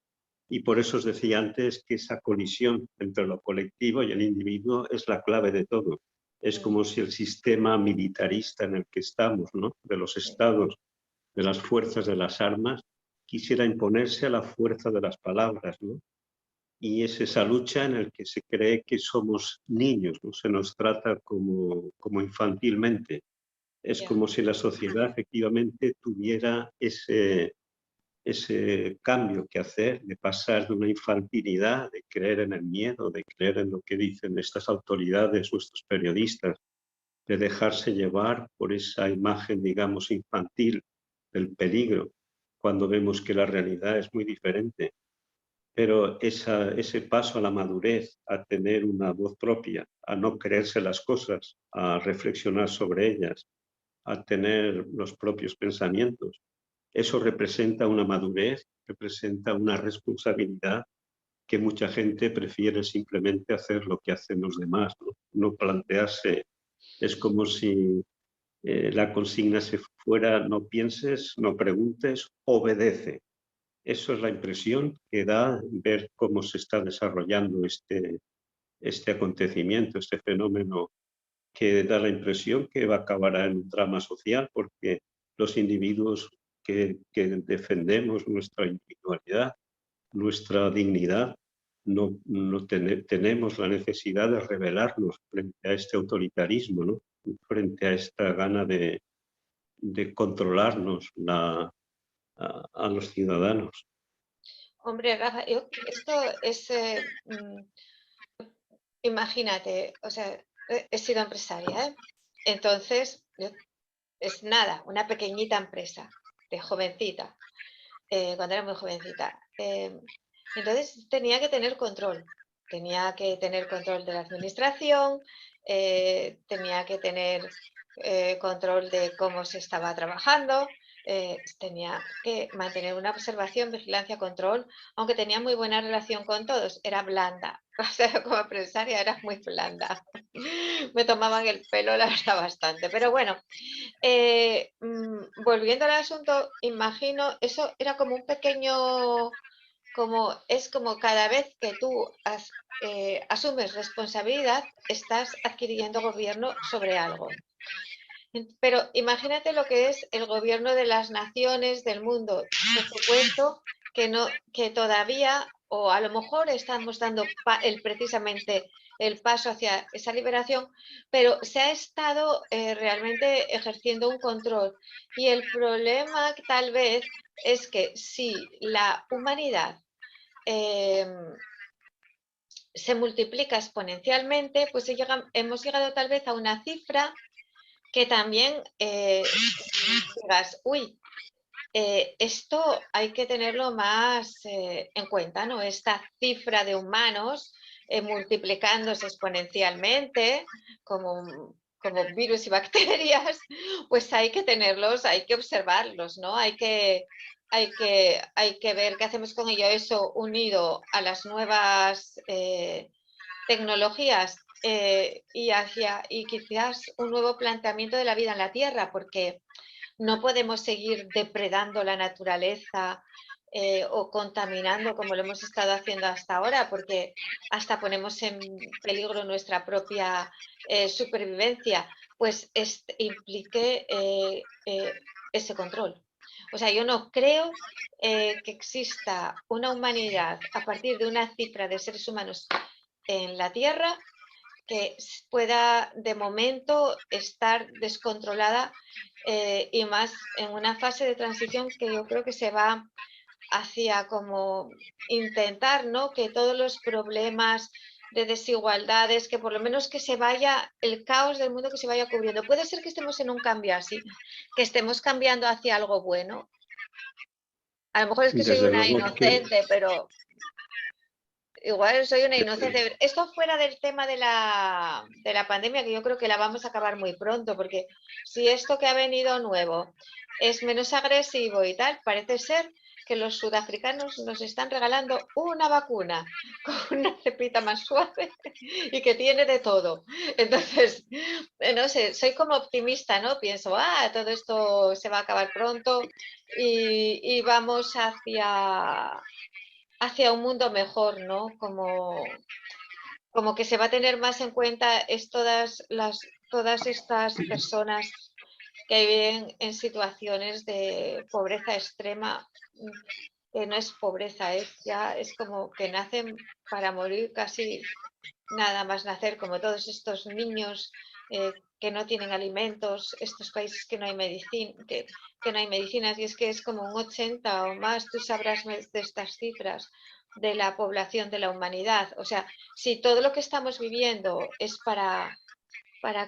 Y por eso os decía antes que esa colisión entre lo colectivo y el individuo es la clave de todo. Es como si el sistema militarista en el que estamos, ¿no? De los estados, de las fuerzas de las armas, quisiera imponerse a la fuerza de las palabras, ¿no? Y es esa lucha en la que se cree que somos niños, ¿no? Se nos trata como infantilmente. Es Ya, como si la sociedad efectivamente tuviera ese cambio que hacer, de pasar de una infantilidad, de creer en el miedo, de creer en lo que dicen estas autoridades, nuestros periodistas, de dejarse llevar por esa imagen, digamos, infantil del peligro cuando vemos que la realidad es muy diferente. Pero ese paso a la madurez, a tener una voz propia, a no creerse las cosas, a reflexionar sobre ellas, a tener los propios pensamientos, eso representa una madurez, representa una responsabilidad que mucha gente prefiere simplemente hacer lo que hacen los demás, no plantearse. Es como si la consigna se fuera: no pienses, no preguntes, obedece. Eso es la impresión que da ver cómo se está desarrollando este acontecimiento, este fenómeno, que da la impresión que va a acabar en un drama social, porque los individuos que defendemos nuestra individualidad, nuestra dignidad, no tenemos la necesidad de rebelarnos frente a este autoritarismo, ¿no? Frente a esta gana de controlarnos a los ciudadanos. Hombre, Rafa, esto es, imagínate, o sea, he sido empresaria, ¿eh? Entonces, es nada, una pequeñita empresa, de jovencita, cuando era muy jovencita. Entonces tenía que tener control de la administración, tenía que tener control de cómo se estaba trabajando, tenía que mantener una observación, vigilancia, control, aunque tenía muy buena relación con todos, era blanda, o sea, como empresaria era muy blanda. Me tomaban el pelo, la verdad, bastante, pero bueno, volviendo al asunto, imagino, eso era como un pequeño, es como cada vez que tú asumes responsabilidad, estás adquiriendo gobierno sobre algo. Pero imagínate lo que es el gobierno de las naciones, del mundo. Por supuesto que todavía, o a lo mejor estamos dando precisamente el paso hacia esa liberación, pero se ha estado realmente ejerciendo un control. Y el problema tal vez es que si la humanidad se multiplica exponencialmente, pues hemos llegado tal vez a una cifra que también digas, uy, esto hay que tenerlo más en cuenta, ¿no? Esta cifra de humanos multiplicándose exponencialmente como virus y bacterias, pues hay que tenerlos, hay que observarlos, ¿no? Hay que ver qué hacemos con ello. Eso unido a las nuevas tecnologías y quizás un nuevo planteamiento de la vida en la Tierra, porque no podemos seguir depredando la naturaleza o contaminando como lo hemos estado haciendo hasta ahora, porque hasta ponemos en peligro nuestra propia supervivencia, pues implique ese control. O sea, yo no creo que exista una humanidad a partir de una cifra de seres humanos en la Tierra que pueda de momento estar descontrolada y más en una fase de transición que yo creo que se va hacia como intentar, ¿no? Que todos los problemas de desigualdades, que por lo menos que se vaya el caos del mundo, que se vaya cubriendo. Puede ser que estemos en un cambio así, que estemos cambiando hacia algo bueno. A lo mejor es que soy Desde una luego que inocente, pero igual soy una inocente. Esto fuera del tema de la pandemia, que yo creo que la vamos a acabar muy pronto, porque si esto que ha venido nuevo es menos agresivo y tal, parece ser que los sudafricanos nos están regalando una vacuna con una cepita más suave y que tiene de todo. Entonces, no sé, soy como optimista, ¿no? Pienso, todo esto se va a acabar pronto y vamos hacia un mundo mejor, ¿no? Como que se va a tener más en cuenta todas estas personas que viven en situaciones de pobreza extrema, que no es pobreza, es como que nacen para morir casi nada más nacer, como todos estos niños que no tienen alimentos, estos países que no hay medicina, que no hay medicinas, y es que es como un 80 o más, tú sabrás de estas cifras de la población de la humanidad. O sea, si todo lo que estamos viviendo es para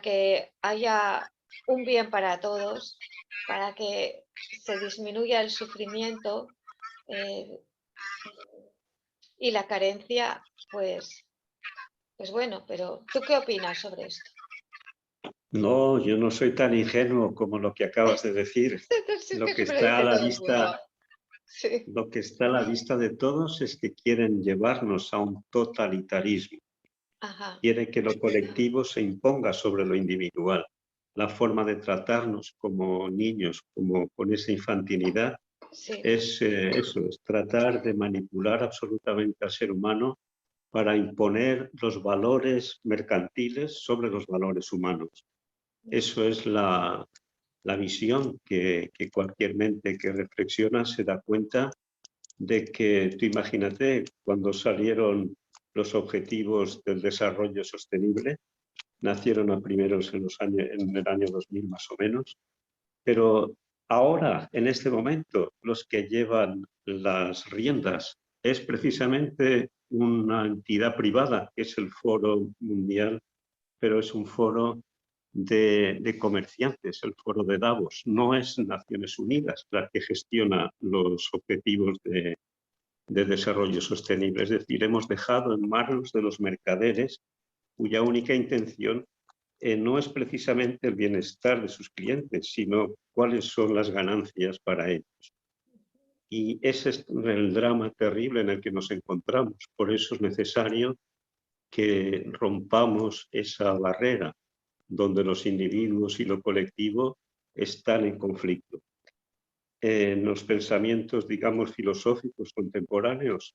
que haya un bien para todos, para que se disminuya el sufrimiento eh, y la carencia, pues bueno, pero ¿tú qué opinas sobre esto? No, yo no soy tan ingenuo como lo que acabas de decir. Sí, es Lo que que eso me lo está a dice la todo el mundo. vista, Sí. lo que está a la vista de todos es que quieren llevarnos a un totalitarismo. Ajá, Quieren que lo colectivo se imponga sobre lo individual. La forma de tratarnos como niños, como con esa infantilidad, sí. es eso, es tratar de manipular absolutamente al ser humano para imponer los valores mercantiles sobre los valores humanos. Eso es la visión que cualquier mente que reflexiona se da cuenta de que, tú imagínate, cuando salieron los objetivos del desarrollo sostenible, nacieron a primeros en el año 2000 más o menos, pero ahora, en este momento, los que llevan las riendas es precisamente una entidad privada, que es el Foro Mundial, pero es un foro de comerciantes, el foro de Davos. No es Naciones Unidas la que gestiona los objetivos de desarrollo sostenible. Es decir, hemos dejado en manos de los mercaderes cuya única intención no es precisamente el bienestar de sus clientes, sino cuáles son las ganancias para ellos. Y ese es el drama terrible en el que nos encontramos. Por eso es necesario que rompamos esa barrera donde los individuos y lo colectivo están en conflicto. En los pensamientos, digamos, filosóficos contemporáneos,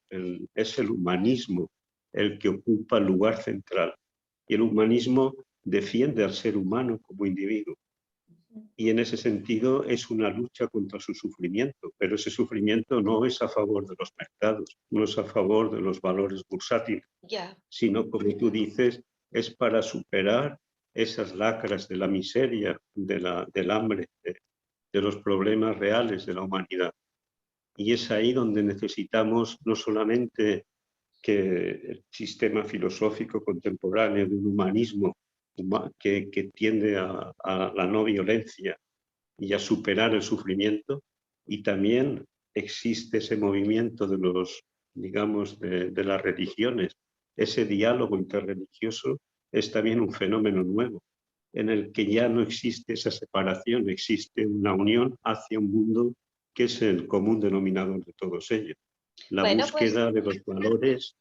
es el humanismo el que ocupa el lugar central. Y el humanismo defiende al ser humano como individuo. Y en ese sentido es una lucha contra su sufrimiento, pero ese sufrimiento no es a favor de los mercados, no es a favor de los valores bursátiles, Ya. sino, como tú dices, es para superar esas lacras de la miseria, del hambre, de los problemas reales de la humanidad. Y es ahí donde necesitamos no solamente que el sistema filosófico contemporáneo de un humanismo que tiende a la no violencia y a superar el sufrimiento, y también existe ese movimiento de los, digamos, de las religiones. Ese diálogo interreligioso es también un fenómeno nuevo, en el que ya no existe esa separación, existe una unión hacia un mundo que es el común denominador de todos ellos. La Bueno, pues búsqueda de los valores,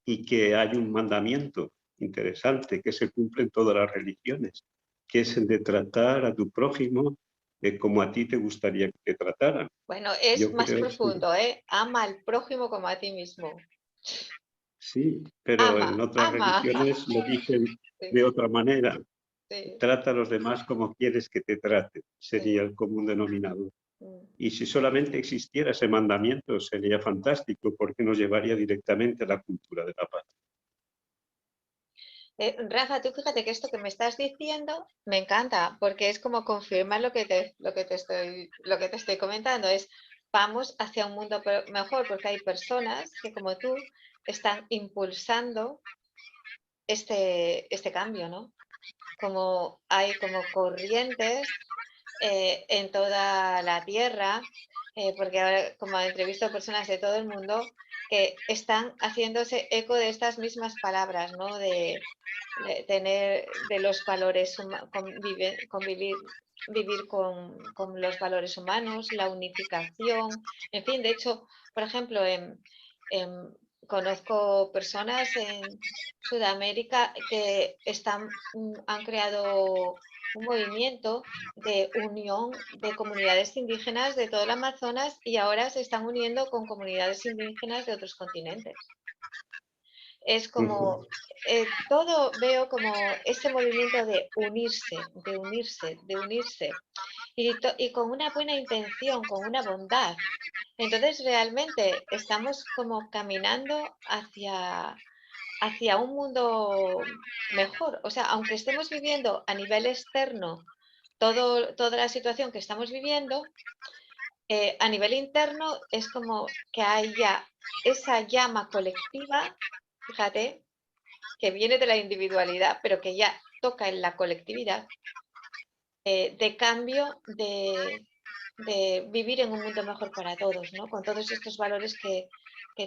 y que hay un mandamiento interesante que se cumple en todas las religiones, que es el de tratar a tu prójimo como a ti te gustaría que te trataran. bueno, es Yo más creo, sí, profundo, ¿eh? Ama al prójimo como a ti mismo. sí, pero Ama, en otras ama. religiones lo dicen Sí, de otra manera. sí, Trata a los demás como quieres que te trate, sí. sería el común denominador. Mm. Y si solamente existiera ese mandamiento, sería fantástico, porque nos llevaría directamente a la cultura de la paz. Rafa, tú fíjate que esto que me estás diciendo me encanta, porque es como confirmar lo que te estoy comentando, es vamos hacia un mundo mejor, porque hay personas que como tú están impulsando este cambio, ¿no? Como hay como corrientes en toda la tierra, porque ahora como entrevisto a personas de todo el mundo que están haciéndose eco de estas mismas palabras, ¿no? De tener de los valores, convivir, vivir con los valores humanos, la unificación, en fin, de hecho, por ejemplo, conozco personas en Sudamérica que han creado un movimiento de unión de comunidades indígenas de todo el Amazonas y ahora se están uniendo con comunidades indígenas de otros continentes. Es Ujú. como, todo veo como ese movimiento de unirse, de unirse, de unirse y con una buena intención, con una bondad. Entonces realmente estamos como caminando hacia un mundo mejor. O sea, aunque estemos viviendo a nivel externo toda la situación que estamos viviendo, a nivel interno es como que haya esa llama colectiva, fíjate, que viene de la individualidad, pero que ya toca en la colectividad, de cambio, de vivir en un mundo mejor para todos, ¿no? Con todos estos valores que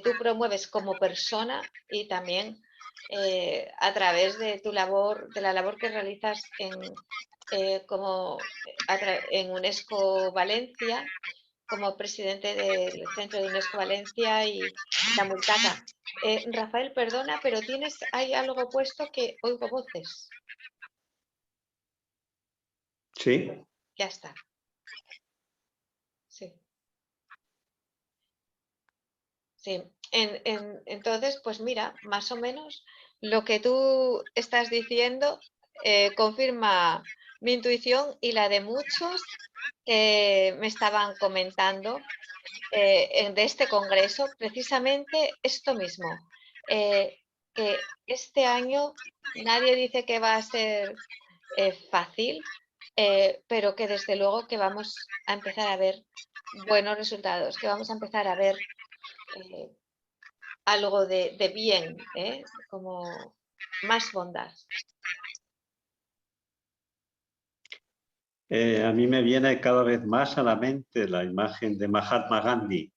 tú promueves como persona y también a través de tu labor, de la labor que realizas en UNESCO Valencia, como presidente del Centro de UNESCO Valencia y la Multaca. Rafael, perdona, pero hay algo puesto que oigo voces. Sí. Ya está. Sí. Sí. Entonces, pues mira, más o menos lo que tú estás diciendo confirma mi intuición y la de muchos que me estaban comentando de este congreso, precisamente esto mismo, que este año nadie dice que va a ser fácil, pero que desde luego que vamos a empezar a ver buenos resultados, que vamos a empezar a ver eh, algo de bien, como más bondad. A mí me viene cada vez más a la mente la imagen de Mahatma Gandhi,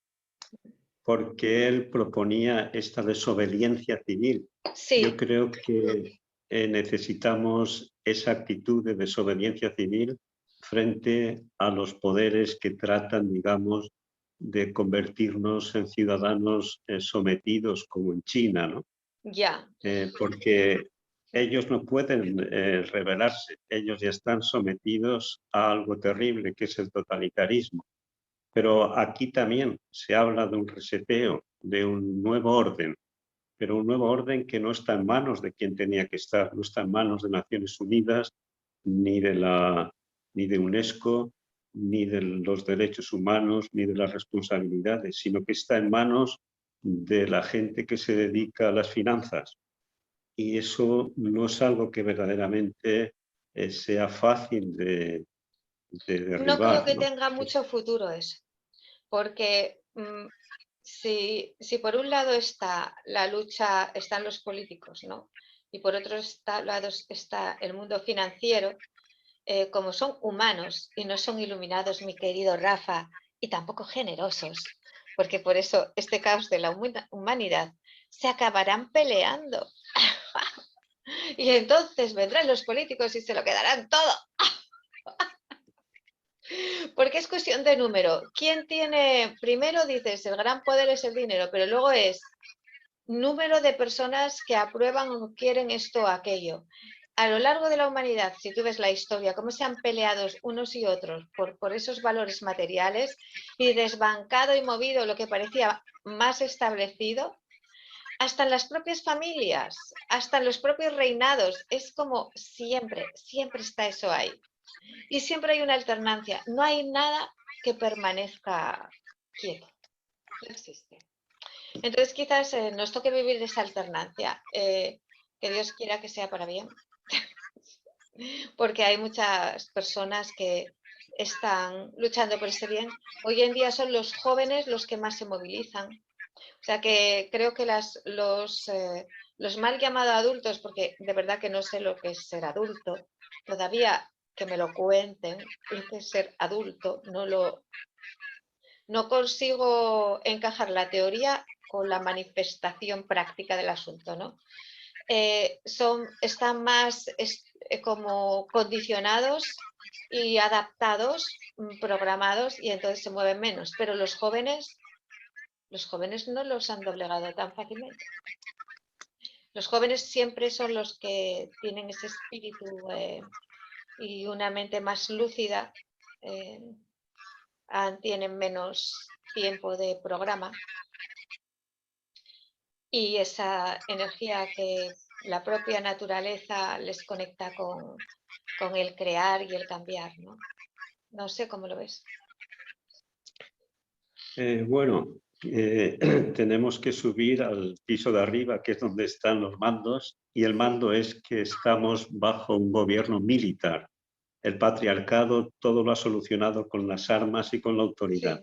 porque él proponía esta desobediencia civil. Sí. Yo creo que necesitamos esa actitud de desobediencia civil frente a los poderes que tratan, digamos, de convertirnos en ciudadanos sometidos, como en China, ¿no? Ya. Porque ellos no pueden rebelarse, ellos ya están sometidos a algo terrible, que es el totalitarismo. Pero aquí también se habla de un reseteo, de un nuevo orden, pero un nuevo orden que no está en manos de quien tenía que estar, no está en manos de Naciones Unidas, ni de UNESCO, ni de los derechos humanos, ni de las responsabilidades, sino que está en manos de la gente que se dedica a las finanzas. Y eso no es algo que verdaderamente sea fácil de No creo derribar, que ¿no? tenga mucho futuro eso, porque si por un lado está la lucha, están los políticos, ¿no? Y por otro lado está el mundo financiero, como son humanos y no son iluminados, mi querido Rafa, y tampoco generosos, porque por eso este caos de la humanidad se acabarán peleando. Y entonces vendrán los políticos y se lo quedarán todo. Porque es cuestión de número. ¿Quién tiene, primero dices, el gran poder es el dinero, pero luego es número de personas que aprueban o quieren esto o aquello? A lo largo de la humanidad, si tú ves la historia, cómo se han peleado unos y otros por esos valores materiales y desbancado y movido lo que parecía más establecido, hasta en las propias familias, hasta en los propios reinados, es como siempre, siempre está eso ahí. Y siempre hay una alternancia, no hay nada que permanezca quieto, no existe. Entonces quizás nos toque vivir esa alternancia, que Dios quiera que sea para bien, porque hay muchas personas que están luchando por ese bien. Hoy en día son los jóvenes los que más se movilizan. O sea que creo que los mal llamados adultos, porque de verdad que no sé lo que es ser adulto, todavía que me lo cuenten, lo que es ser adulto, no consigo encajar la teoría con la manifestación práctica del asunto, ¿no? Están más como condicionados y adaptados, programados, y entonces se mueven menos, pero los jóvenes no los han doblegado tan fácilmente. Los jóvenes siempre son los que tienen ese espíritu y una mente más lúcida, eh, tienen menos tiempo de programa y esa energía que la propia naturaleza les conecta con el crear y el cambiar, ¿no? No sé cómo lo ves. Bueno, tenemos que subir al piso de arriba, que es donde están los mandos, y el mando es que estamos bajo un gobierno militar. El patriarcado todo lo ha solucionado con las armas y con la autoridad.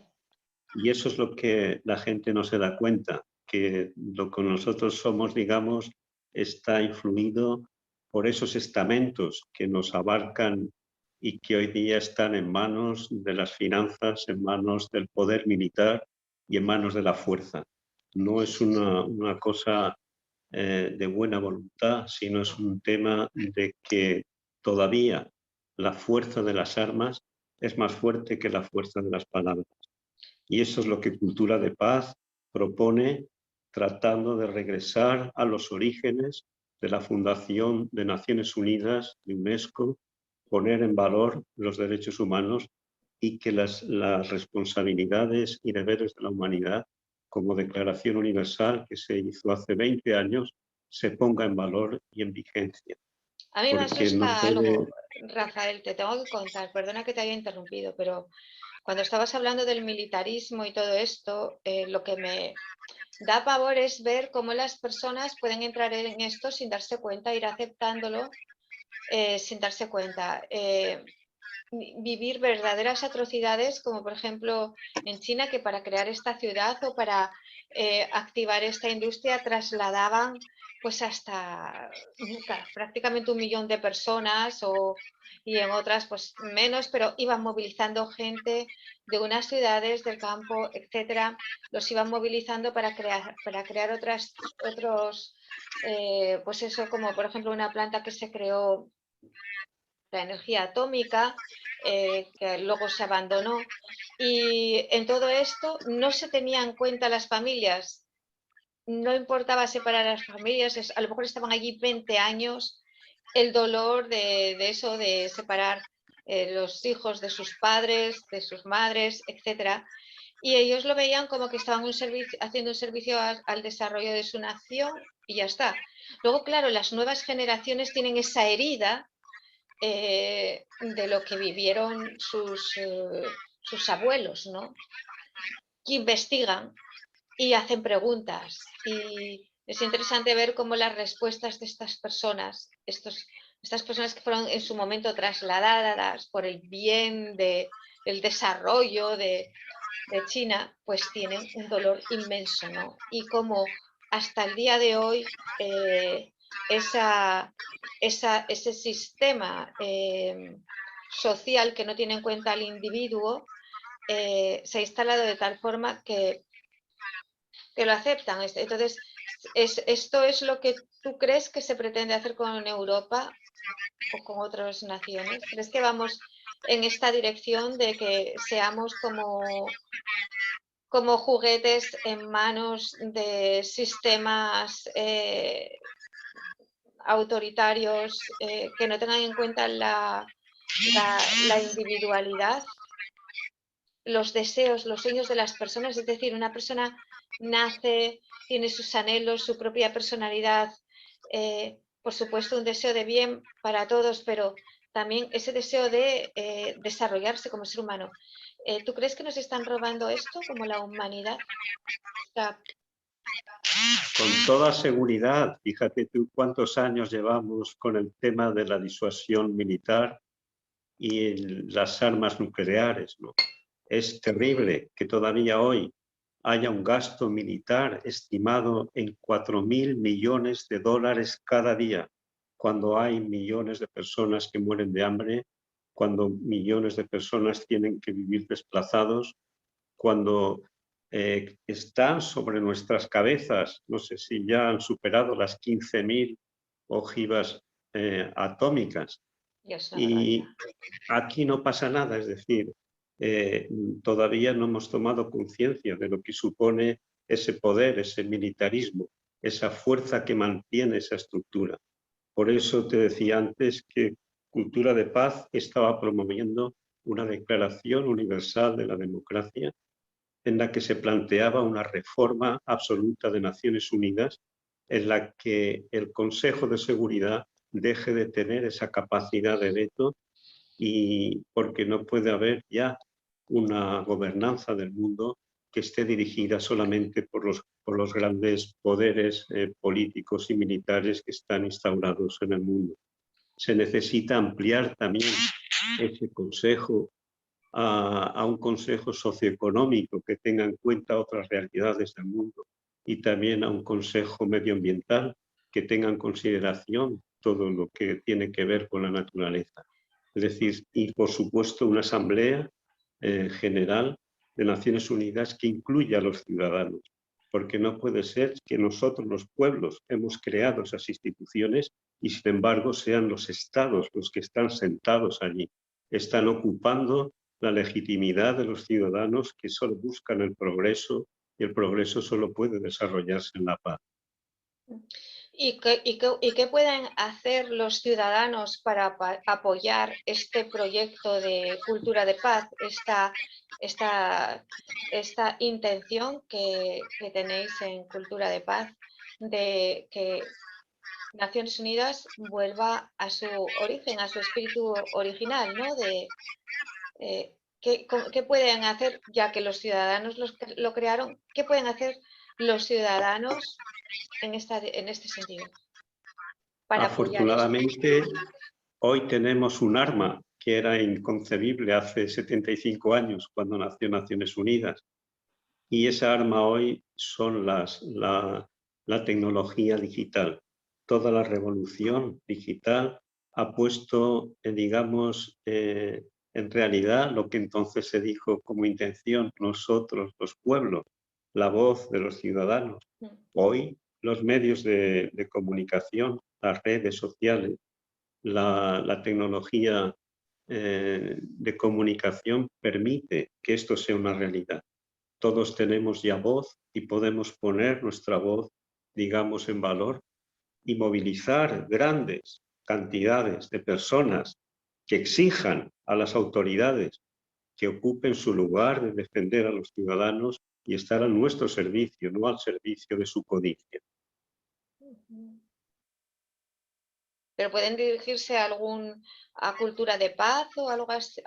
Sí. Y eso es lo que la gente no se da cuenta, que lo que nosotros somos, digamos, está influido por esos estamentos que nos abarcan y que hoy día están en manos de las finanzas, en manos del poder militar y en manos de la fuerza. No es una cosa de buena voluntad, sino es un tema de que todavía la fuerza de las armas es más fuerte que la fuerza de las palabras. Y eso es lo que Cultura de Paz propone, tratando de regresar a los orígenes de la Fundación de Naciones Unidas, de UNESCO, poner en valor los derechos humanos y que las responsabilidades y deberes de la humanidad, como Declaración Universal que se hizo hace 20 años, se ponga en valor y en vigencia. A mí me Porque no asusta puede... algo, Rafael, te tengo que contar, perdona que te haya interrumpido, pero cuando estabas hablando del militarismo y todo esto, lo que me da pavor es ver cómo las personas pueden entrar en esto sin darse cuenta, ir aceptándolo sin darse cuenta. Vivir verdaderas atrocidades, como por ejemplo en China, que para crear esta ciudad o para activar esta industria trasladaban pues hasta prácticamente 1 millón de personas y en otras pues menos, pero iban movilizando gente de unas ciudades, del campo, etcétera, los iban movilizando para crear otros, pues eso, como por ejemplo una planta que se creó, la energía atómica, que luego se abandonó. Y en todo esto no se tenía en cuenta las familias, no importaba separar a las familias, a lo mejor estaban allí 20 años, el dolor de eso, de separar los hijos de sus padres, de sus madres, etcétera. Y ellos lo veían como que estaban haciendo un servicio al desarrollo de su nación y ya está. Luego, claro, las nuevas generaciones tienen esa herida de lo que vivieron sus abuelos, ¿no? Que investigan y hacen preguntas. Y es interesante ver cómo las respuestas de estas personas, estas personas que fueron en su momento trasladadas por el bien del desarrollo de China, pues tienen un dolor inmenso, ¿no? Y cómo hasta el día de hoy ese sistema social que no tiene en cuenta al individuo se ha instalado de tal forma que lo aceptan. Entonces, ¿esto es lo que tú crees que se pretende hacer con Europa o con otras naciones? ¿Crees que vamos en esta dirección de que seamos como juguetes en manos de sistemas autoritarios que no tengan en cuenta la individualidad, los deseos, los sueños de las personas? Es decir, una persona nace, tiene sus anhelos, su propia personalidad, por supuesto un deseo de bien para todos, pero también ese deseo de desarrollarse como ser humano. ¿Tú crees que nos están robando esto como la humanidad? Con toda seguridad, fíjate tú cuántos años llevamos con el tema de la disuasión militar y las armas nucleares, ¿no? Es terrible que todavía hoy haya un gasto militar estimado en 4.000 millones de dólares cada día, cuando hay millones de personas que mueren de hambre, cuando millones de personas tienen que vivir desplazados, cuando están sobre nuestras cabezas, no sé si ya han superado las 15.000 ojivas atómicas. Y aquí no pasa nada, es decir, todavía no hemos tomado conciencia de lo que supone ese poder, ese militarismo, esa fuerza que mantiene esa estructura. Por eso te decía antes que Cultura de Paz estaba promoviendo una declaración universal de la democracia en la que se planteaba una reforma absoluta de Naciones Unidas en la que el Consejo de Seguridad deje de tener esa capacidad de veto y porque no puede haber ya una gobernanza del mundo que esté dirigida solamente por los grandes poderes políticos y militares que están instaurados en el mundo. Se necesita ampliar también ese consejo a un consejo socioeconómico que tenga en cuenta otras realidades del mundo y también a un consejo medioambiental que tenga en consideración todo lo que tiene que ver con la naturaleza. Es decir, y por supuesto una asamblea general de Naciones Unidas que incluya a los ciudadanos, porque no puede ser que nosotros, los pueblos, hemos creado esas instituciones y sin embargo sean los estados los que están sentados allí. Están ocupando la legitimidad de los ciudadanos que solo buscan el progreso y el progreso solo puede desarrollarse en la paz. ¿Y qué pueden hacer los ciudadanos para apoyar este proyecto de cultura de paz, esta intención que tenéis en Cultura de Paz de que Naciones Unidas vuelva a su origen, a su espíritu original, ¿no? ¿Qué pueden hacer, ya que los ciudadanos lo crearon, qué pueden hacer los ciudadanos en este sentido para apoyar esto? Afortunadamente, hoy tenemos un arma que era inconcebible hace 75 años cuando nació Naciones Unidas. Y esa arma hoy son la tecnología digital. Toda la revolución digital ha puesto, digamos, en realidad lo que entonces se dijo como intención, nosotros, los pueblos, la voz de los ciudadanos. Hoy los medios de comunicación, las redes sociales, la tecnología de comunicación permite que esto sea una realidad. Todos tenemos ya voz y podemos poner nuestra voz, digamos, en valor y movilizar grandes cantidades de personas que exijan a las autoridades que ocupen su lugar de defender a los ciudadanos y estar a nuestro servicio, no al servicio de su codicia. Pero pueden dirigirse a cultura de paz o algo así,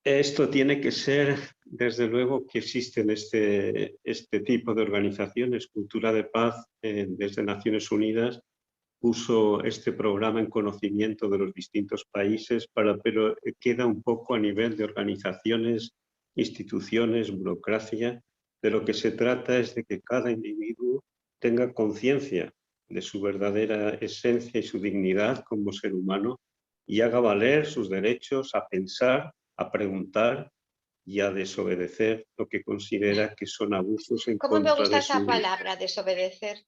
Esto tiene que ser, desde luego, que existen este tipo de organizaciones. Cultura de Paz, desde Naciones Unidas, puso este programa en conocimiento de los distintos países, pero queda un poco a nivel de organizaciones, instituciones, burocracia. De lo que se trata es de que cada individuo tenga conciencia de su verdadera esencia y su dignidad como ser humano y haga valer sus derechos a pensar, a preguntar y a desobedecer lo que considera que son abusos en ¿Cómo me contra gusta de esa su... palabra, desobedecer?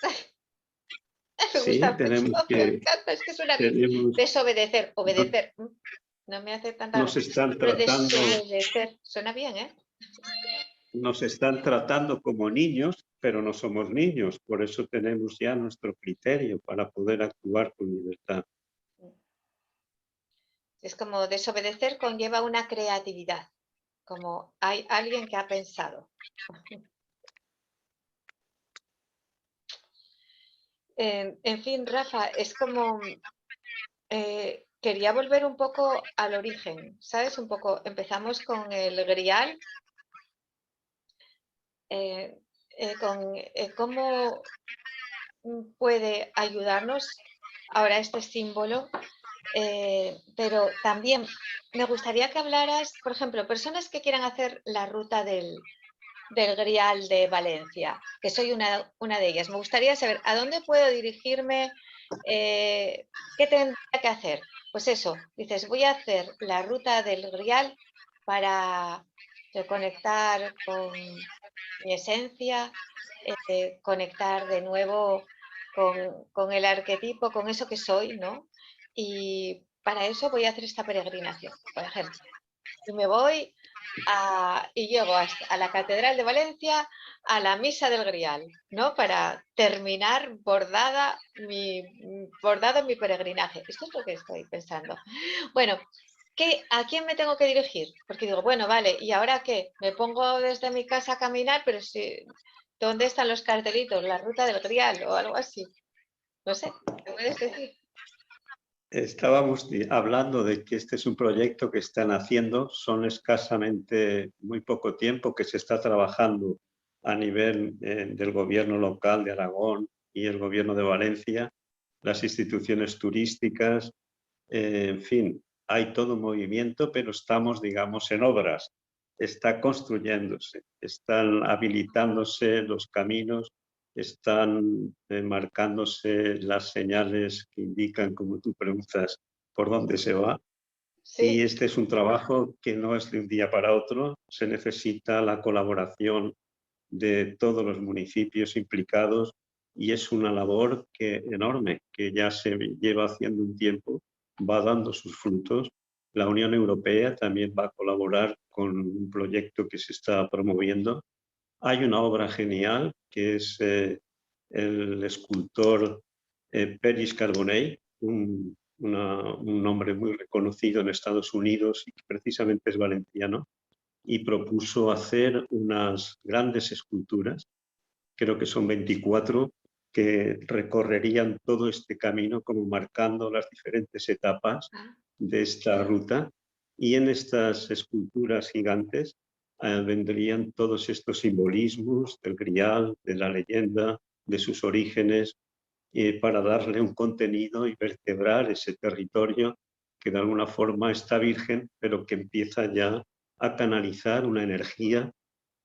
Me Sí, gusta mucho, tenemos me que... encanta, es que suena bien. Tenemos, Desobedecer, obedecer. No me hace tanta nos gracia. están Pero tratando, desobedecer, suena bien, ¿eh? nos están tratando como niños, pero no somos niños. Por eso tenemos ya nuestro criterio para poder actuar con libertad. Es como desobedecer conlleva una creatividad, como hay alguien que ha pensado. En fin, Rafa, es como quería volver un poco al origen, ¿sabes? Un poco, empezamos con el grial, con cómo puede ayudarnos ahora este símbolo, pero también me gustaría que hablaras, por ejemplo, personas que quieran hacer la ruta del Grial de Valencia, que soy una de ellas. Me gustaría saber a dónde puedo dirigirme, qué tendría que hacer. Pues eso, dices, voy a hacer la ruta del Grial para reconectar con mi esencia, conectar de nuevo con el arquetipo, con eso que soy, ¿no? Y para eso voy a hacer esta peregrinación, por ejemplo. Y me voy y llego a la Catedral de Valencia, a la Misa del Grial, ¿no? Para terminar bordado mi peregrinaje. Esto es lo que estoy pensando. Bueno, ¿a quién me tengo que dirigir? Porque digo, bueno, vale, ¿y ahora qué? Me pongo desde mi casa a caminar, pero si, ¿dónde están los cartelitos? La ruta del Grial o algo así. No sé, ¿qué puedes decir? Estábamos hablando de que este es un proyecto que están haciendo, son escasamente muy poco tiempo que se está trabajando a nivel del gobierno local de Aragón y el gobierno de Valencia, las instituciones turísticas, en fin, hay todo un movimiento, pero estamos, digamos, en obras. Está construyéndose, están habilitándose los caminos están marcándose las señales que indican, como tú preguntas, por dónde se va. Y Sí. este es un trabajo que no es de un día para otro, se necesita la colaboración de todos los municipios implicados y es una labor enorme que ya se lleva haciendo un tiempo, va dando sus frutos. La Unión Europea también va a colaborar con un proyecto que se está promoviendo. Hay una obra genial que es el escultor Peris Carbonell, un hombre muy reconocido en Estados Unidos y que precisamente es valenciano, y propuso hacer unas grandes esculturas, creo que son 24, que recorrerían todo este camino como marcando las diferentes etapas Ah, de esta ruta. Y en estas esculturas gigantes vendrían todos estos simbolismos del grial, de la leyenda, de sus orígenes, para darle un contenido y vertebrar ese territorio que de alguna forma está virgen, pero que empieza ya a canalizar una energía,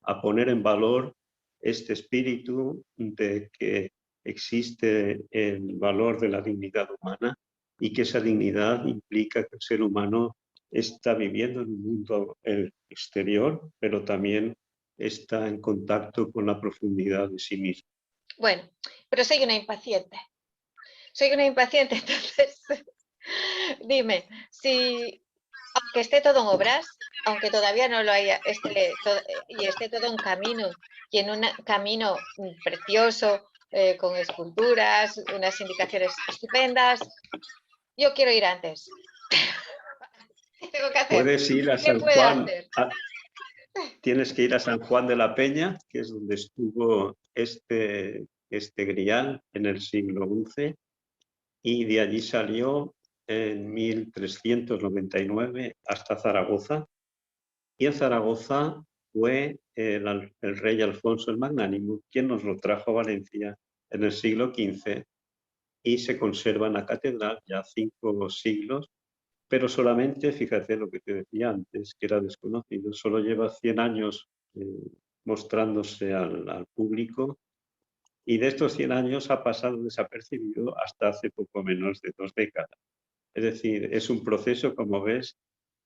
a poner en valor este espíritu de que existe el valor de la dignidad humana y que esa dignidad implica que el ser humano está viviendo en un mundo exterior, pero también está en contacto con la profundidad de sí mismo. bueno, pero soy una impaciente. Soy una impaciente, entonces dime, si aunque esté todo en obras, aunque todavía no lo haya, y esté todo en camino, y en un camino precioso, con esculturas, unas indicaciones estupendas, yo quiero ir antes. ¿Qué tengo que hacer? Puedes ir a ¿Qué San puedo Juan, hacer? tienes que ir a San Juan de la Peña, que es donde estuvo este grial en el siglo XI, y de allí salió en 1399 hasta Zaragoza, y en Zaragoza fue el rey Alfonso el Magnánimo quien nos lo trajo a Valencia en el siglo XV, y se conserva en la catedral ya 5 siglos, pero solamente, fíjate lo que te decía antes, que era desconocido, solo lleva 100 años mostrándose al público, y de estos 100 años ha pasado desapercibido hasta hace poco menos de 2 décadas. Es decir, es un proceso, como ves,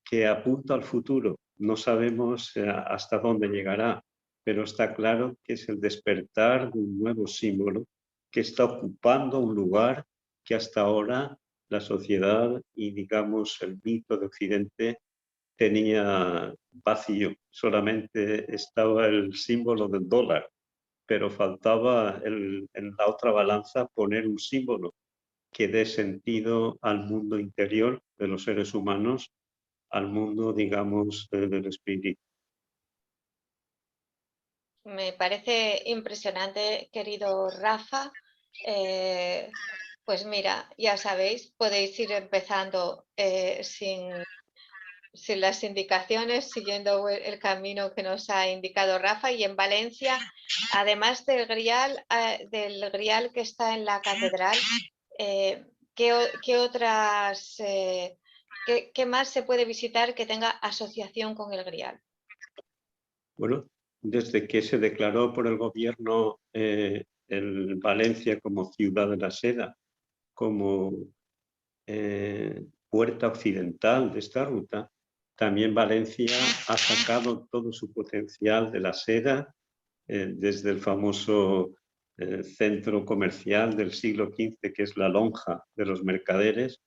que apunta al futuro. No sabemos hasta dónde llegará, pero está claro que es el despertar de un nuevo símbolo que está ocupando un lugar que hasta ahora la sociedad y, digamos, el mito de Occidente tenía vacío. Solamente estaba el símbolo del dólar, pero faltaba en la otra balanza poner un símbolo que dé sentido al mundo interior de los seres humanos, al mundo, digamos, del espíritu. Me parece impresionante, querido Rafa. Eh, pues mira, ya sabéis, podéis ir empezando sin las indicaciones, siguiendo el camino que nos ha indicado Rafa. Y en Valencia, además del grial que está en la catedral, eh, ¿qué otras, qué más se puede visitar que tenga asociación con el grial? Bueno, desde que se declaró por el gobierno el Valencia como ciudad de la seda, como puerta occidental de esta ruta, también Valencia ha sacado todo su potencial de la seda, desde el famoso centro comercial del siglo XV, que es la Lonja de los Mercaderes,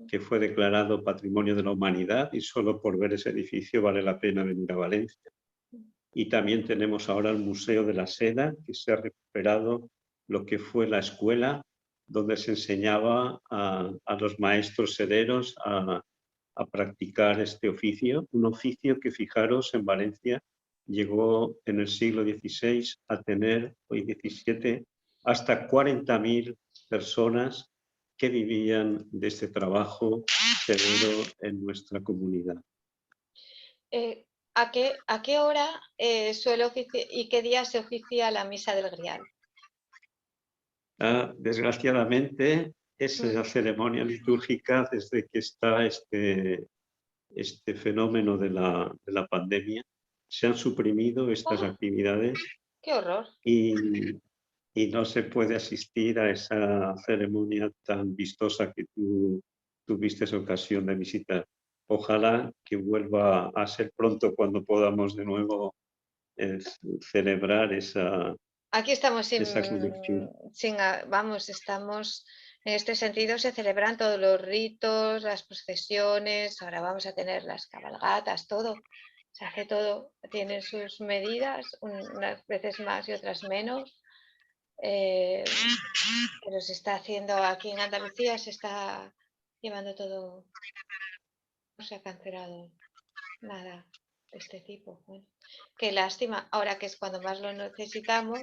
que fue declarado Patrimonio de la Humanidad, y solo por ver ese edificio vale la pena venir a Valencia. Y también tenemos ahora el Museo de la Seda, que se ha recuperado lo que fue la escuela donde se enseñaba a los maestros sederos a practicar este oficio, un oficio que, fijaros, en Valencia llegó en el siglo XVI a tener, hoy XVII, hasta 40.000 personas que vivían de este trabajo severo en nuestra comunidad. Eh, a qué hora suele oficiar y qué día se oficia la misa del Grial? Desgraciadamente, es Mm. la ceremonia litúrgica desde que está este fenómeno de la pandemia. Se han suprimido estas ¡Oh, actividades qué horror! y y no se puede asistir a esa ceremonia tan vistosa que tú tuviste ocasión de visitar. Ojalá que vuelva a ser pronto cuando podamos de nuevo celebrar Aquí estamos esa conexión. vamos, estamos, en este sentido se celebran todos los ritos, las procesiones, ahora vamos a tener las cabalgatas, todo, se hace todo, tiene sus medidas, unas veces más y otras menos, pero se está haciendo aquí en Andalucía, se está llevando todo, no se ha cancelado nada de este tipo. Bueno, qué lástima, ahora que es cuando más lo necesitamos.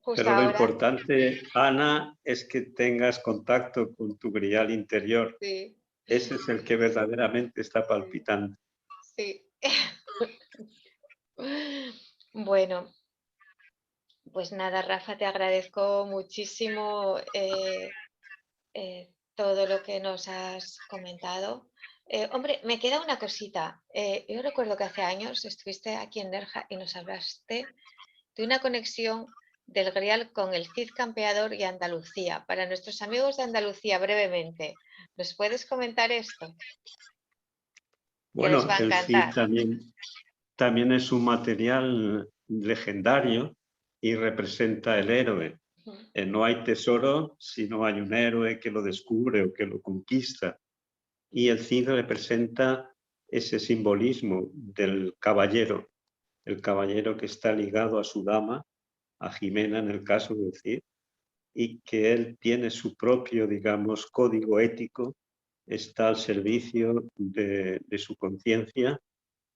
Justo Pero lo ahora, importante, Ana, es que tengas contacto con tu grial interior. sí, Ese es el que verdaderamente está sí, palpitando. sí. Bueno, pues nada, Rafa, te agradezco muchísimo todo lo que nos has comentado. Hombre, me queda una cosita. Yo recuerdo que hace años estuviste aquí en Nerja y nos hablaste de una conexión del Grial con el Cid Campeador y Andalucía. Para nuestros amigos de Andalucía, brevemente, ¿nos puedes comentar esto? Que les Bueno, va a el encantar. Cid también es un material legendario y representa el héroe. No hay tesoro si no hay un héroe que lo descubre o que lo conquista. Y el Cid representa ese simbolismo del caballero, el caballero que está ligado a su dama, a Jimena en el caso del Cid, y que él tiene su propio, digamos, código ético, está al servicio de su conciencia,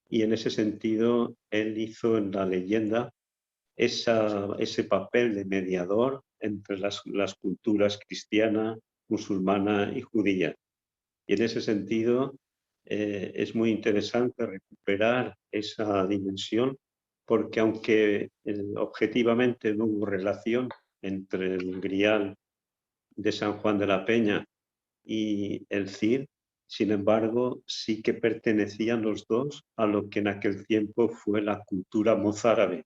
y en ese sentido él hizo en la leyenda ese papel de mediador entre las culturas cristiana, musulmana y judía. Y en ese sentido es muy interesante recuperar esa dimensión, porque aunque objetivamente no hubo relación entre el grial de San Juan de la Peña y el Cid, sin embargo, sí que pertenecían los dos a lo que en aquel tiempo fue la cultura mozárabe,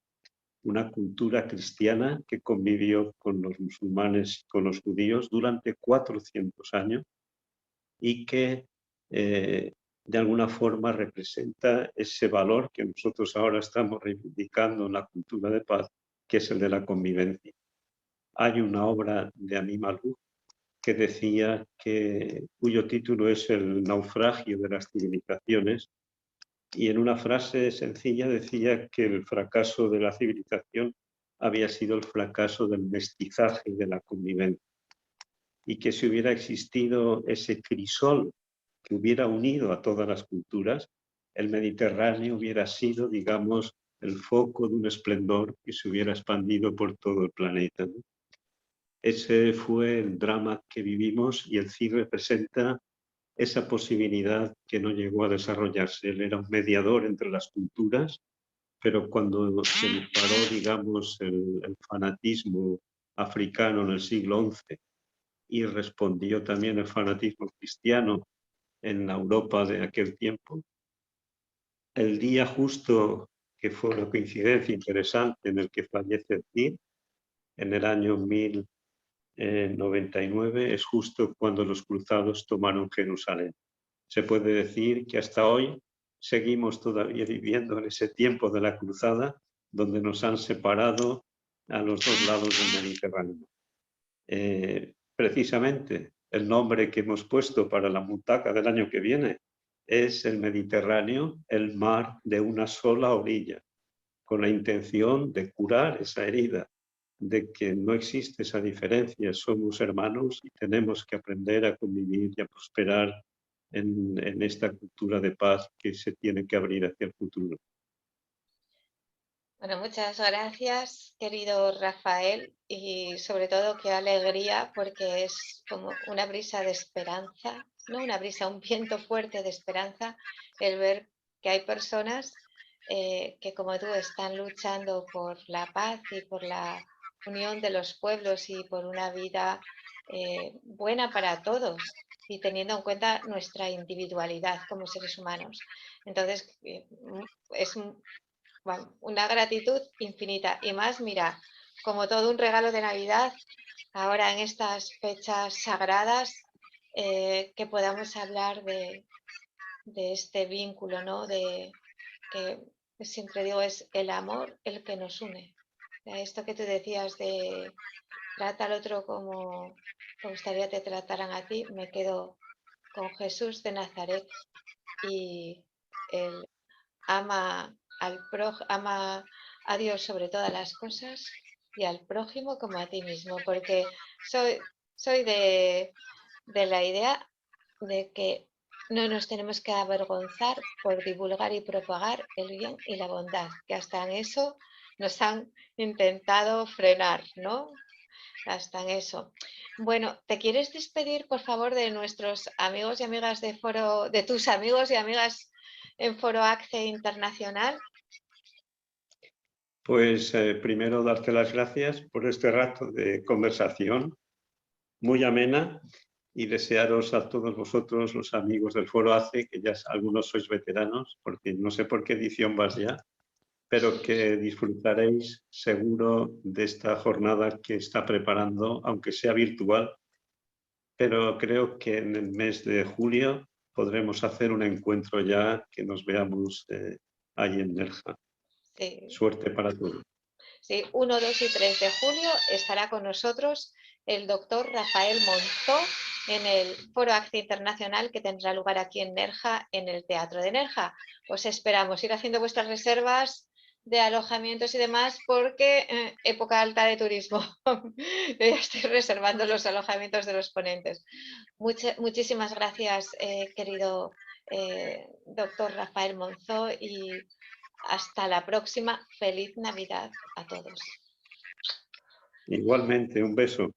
una cultura cristiana que convivió con los musulmanes y con los judíos durante 400 años y que de alguna forma representa ese valor que nosotros ahora estamos reivindicando en la cultura de paz, que es el de la convivencia. Hay una obra de Aníbal Routh que decía cuyo título es El naufragio de las civilizaciones, y en una frase sencilla decía que el fracaso de la civilización había sido el fracaso del mestizaje y de la convivencia, y que si hubiera existido ese crisol que hubiera unido a todas las culturas, el Mediterráneo hubiera sido, digamos, el foco de un esplendor que se hubiera expandido por todo el planeta, ¿no? Ese fue el drama que vivimos, y el Cid representa esa posibilidad que no llegó a desarrollarse. Él era un mediador entre las culturas, pero cuando se disparó, digamos, el fanatismo africano en el siglo XI y respondió también el fanatismo cristiano en la Europa de aquel tiempo, el día justo, que fue una coincidencia interesante, en el que fallece el Cid, en el año 1099, es justo cuando los cruzados tomaron Jerusalén. Se puede decir que hasta hoy seguimos todavía viviendo en ese tiempo de la cruzada, donde nos han separado a los dos lados del Mediterráneo. Precisamente el nombre que hemos puesto para la mutaca del año que viene es el Mediterráneo, el mar de una sola orilla, con la intención de curar esa herida, de que no existe esa diferencia, somos hermanos y tenemos que aprender a convivir y a prosperar en esta cultura de paz que se tiene que abrir hacia el futuro. Bueno, muchas gracias, querido Rafael, y sobre todo qué alegría porque es como una brisa de esperanza, no una brisa, un viento fuerte de esperanza, el ver que hay personas que como tú están luchando por la paz y por la unión de los pueblos y por una vida buena para todos y teniendo en cuenta nuestra individualidad como seres humanos. Entonces, es bueno, una gratitud infinita. Y más, mira, como todo un regalo de Navidad, ahora en estas fechas sagradas, que podamos hablar de este vínculo, ¿no? Que siempre digo, es el amor el que nos une. Esto que tú decías de trata al otro como te gustaría que te trataran a ti, me quedo con Jesús de Nazaret y él ama a Dios sobre todas las cosas y al prójimo como a ti mismo, porque soy de la idea de que no nos tenemos que avergonzar por divulgar y propagar el bien y la bondad, que hasta en eso nos han intentado frenar, ¿no? Hasta en eso. Bueno, ¿te quieres despedir, por favor, de nuestros amigos y amigas de Foro, de tus amigos y amigas en Foro ACCE Internacional? Pues primero darte las gracias por este rato de conversación muy amena y desearos a todos vosotros, los amigos del Foro ACE, que ya algunos sois veteranos, porque no sé por qué edición vas ya, pero que disfrutaréis seguro de esta jornada que está preparando, aunque sea virtual, pero creo que en el mes de julio podremos hacer un encuentro ya que nos veamos ahí en Nerja. Sí, Suerte para todos. sí, 1, 2 y 3 de julio estará con nosotros el doctor Rafael Monzó en el Foro ACCE Internacional que tendrá lugar aquí en Nerja, en el Teatro de Nerja. Os esperamos ir haciendo vuestras reservas de alojamientos y demás porque época alta de turismo. Yo ya estoy reservando los alojamientos de los ponentes. Muchísimas gracias, querido doctor Rafael Monzó, y hasta la próxima. Feliz Navidad a todos. Igualmente, un beso.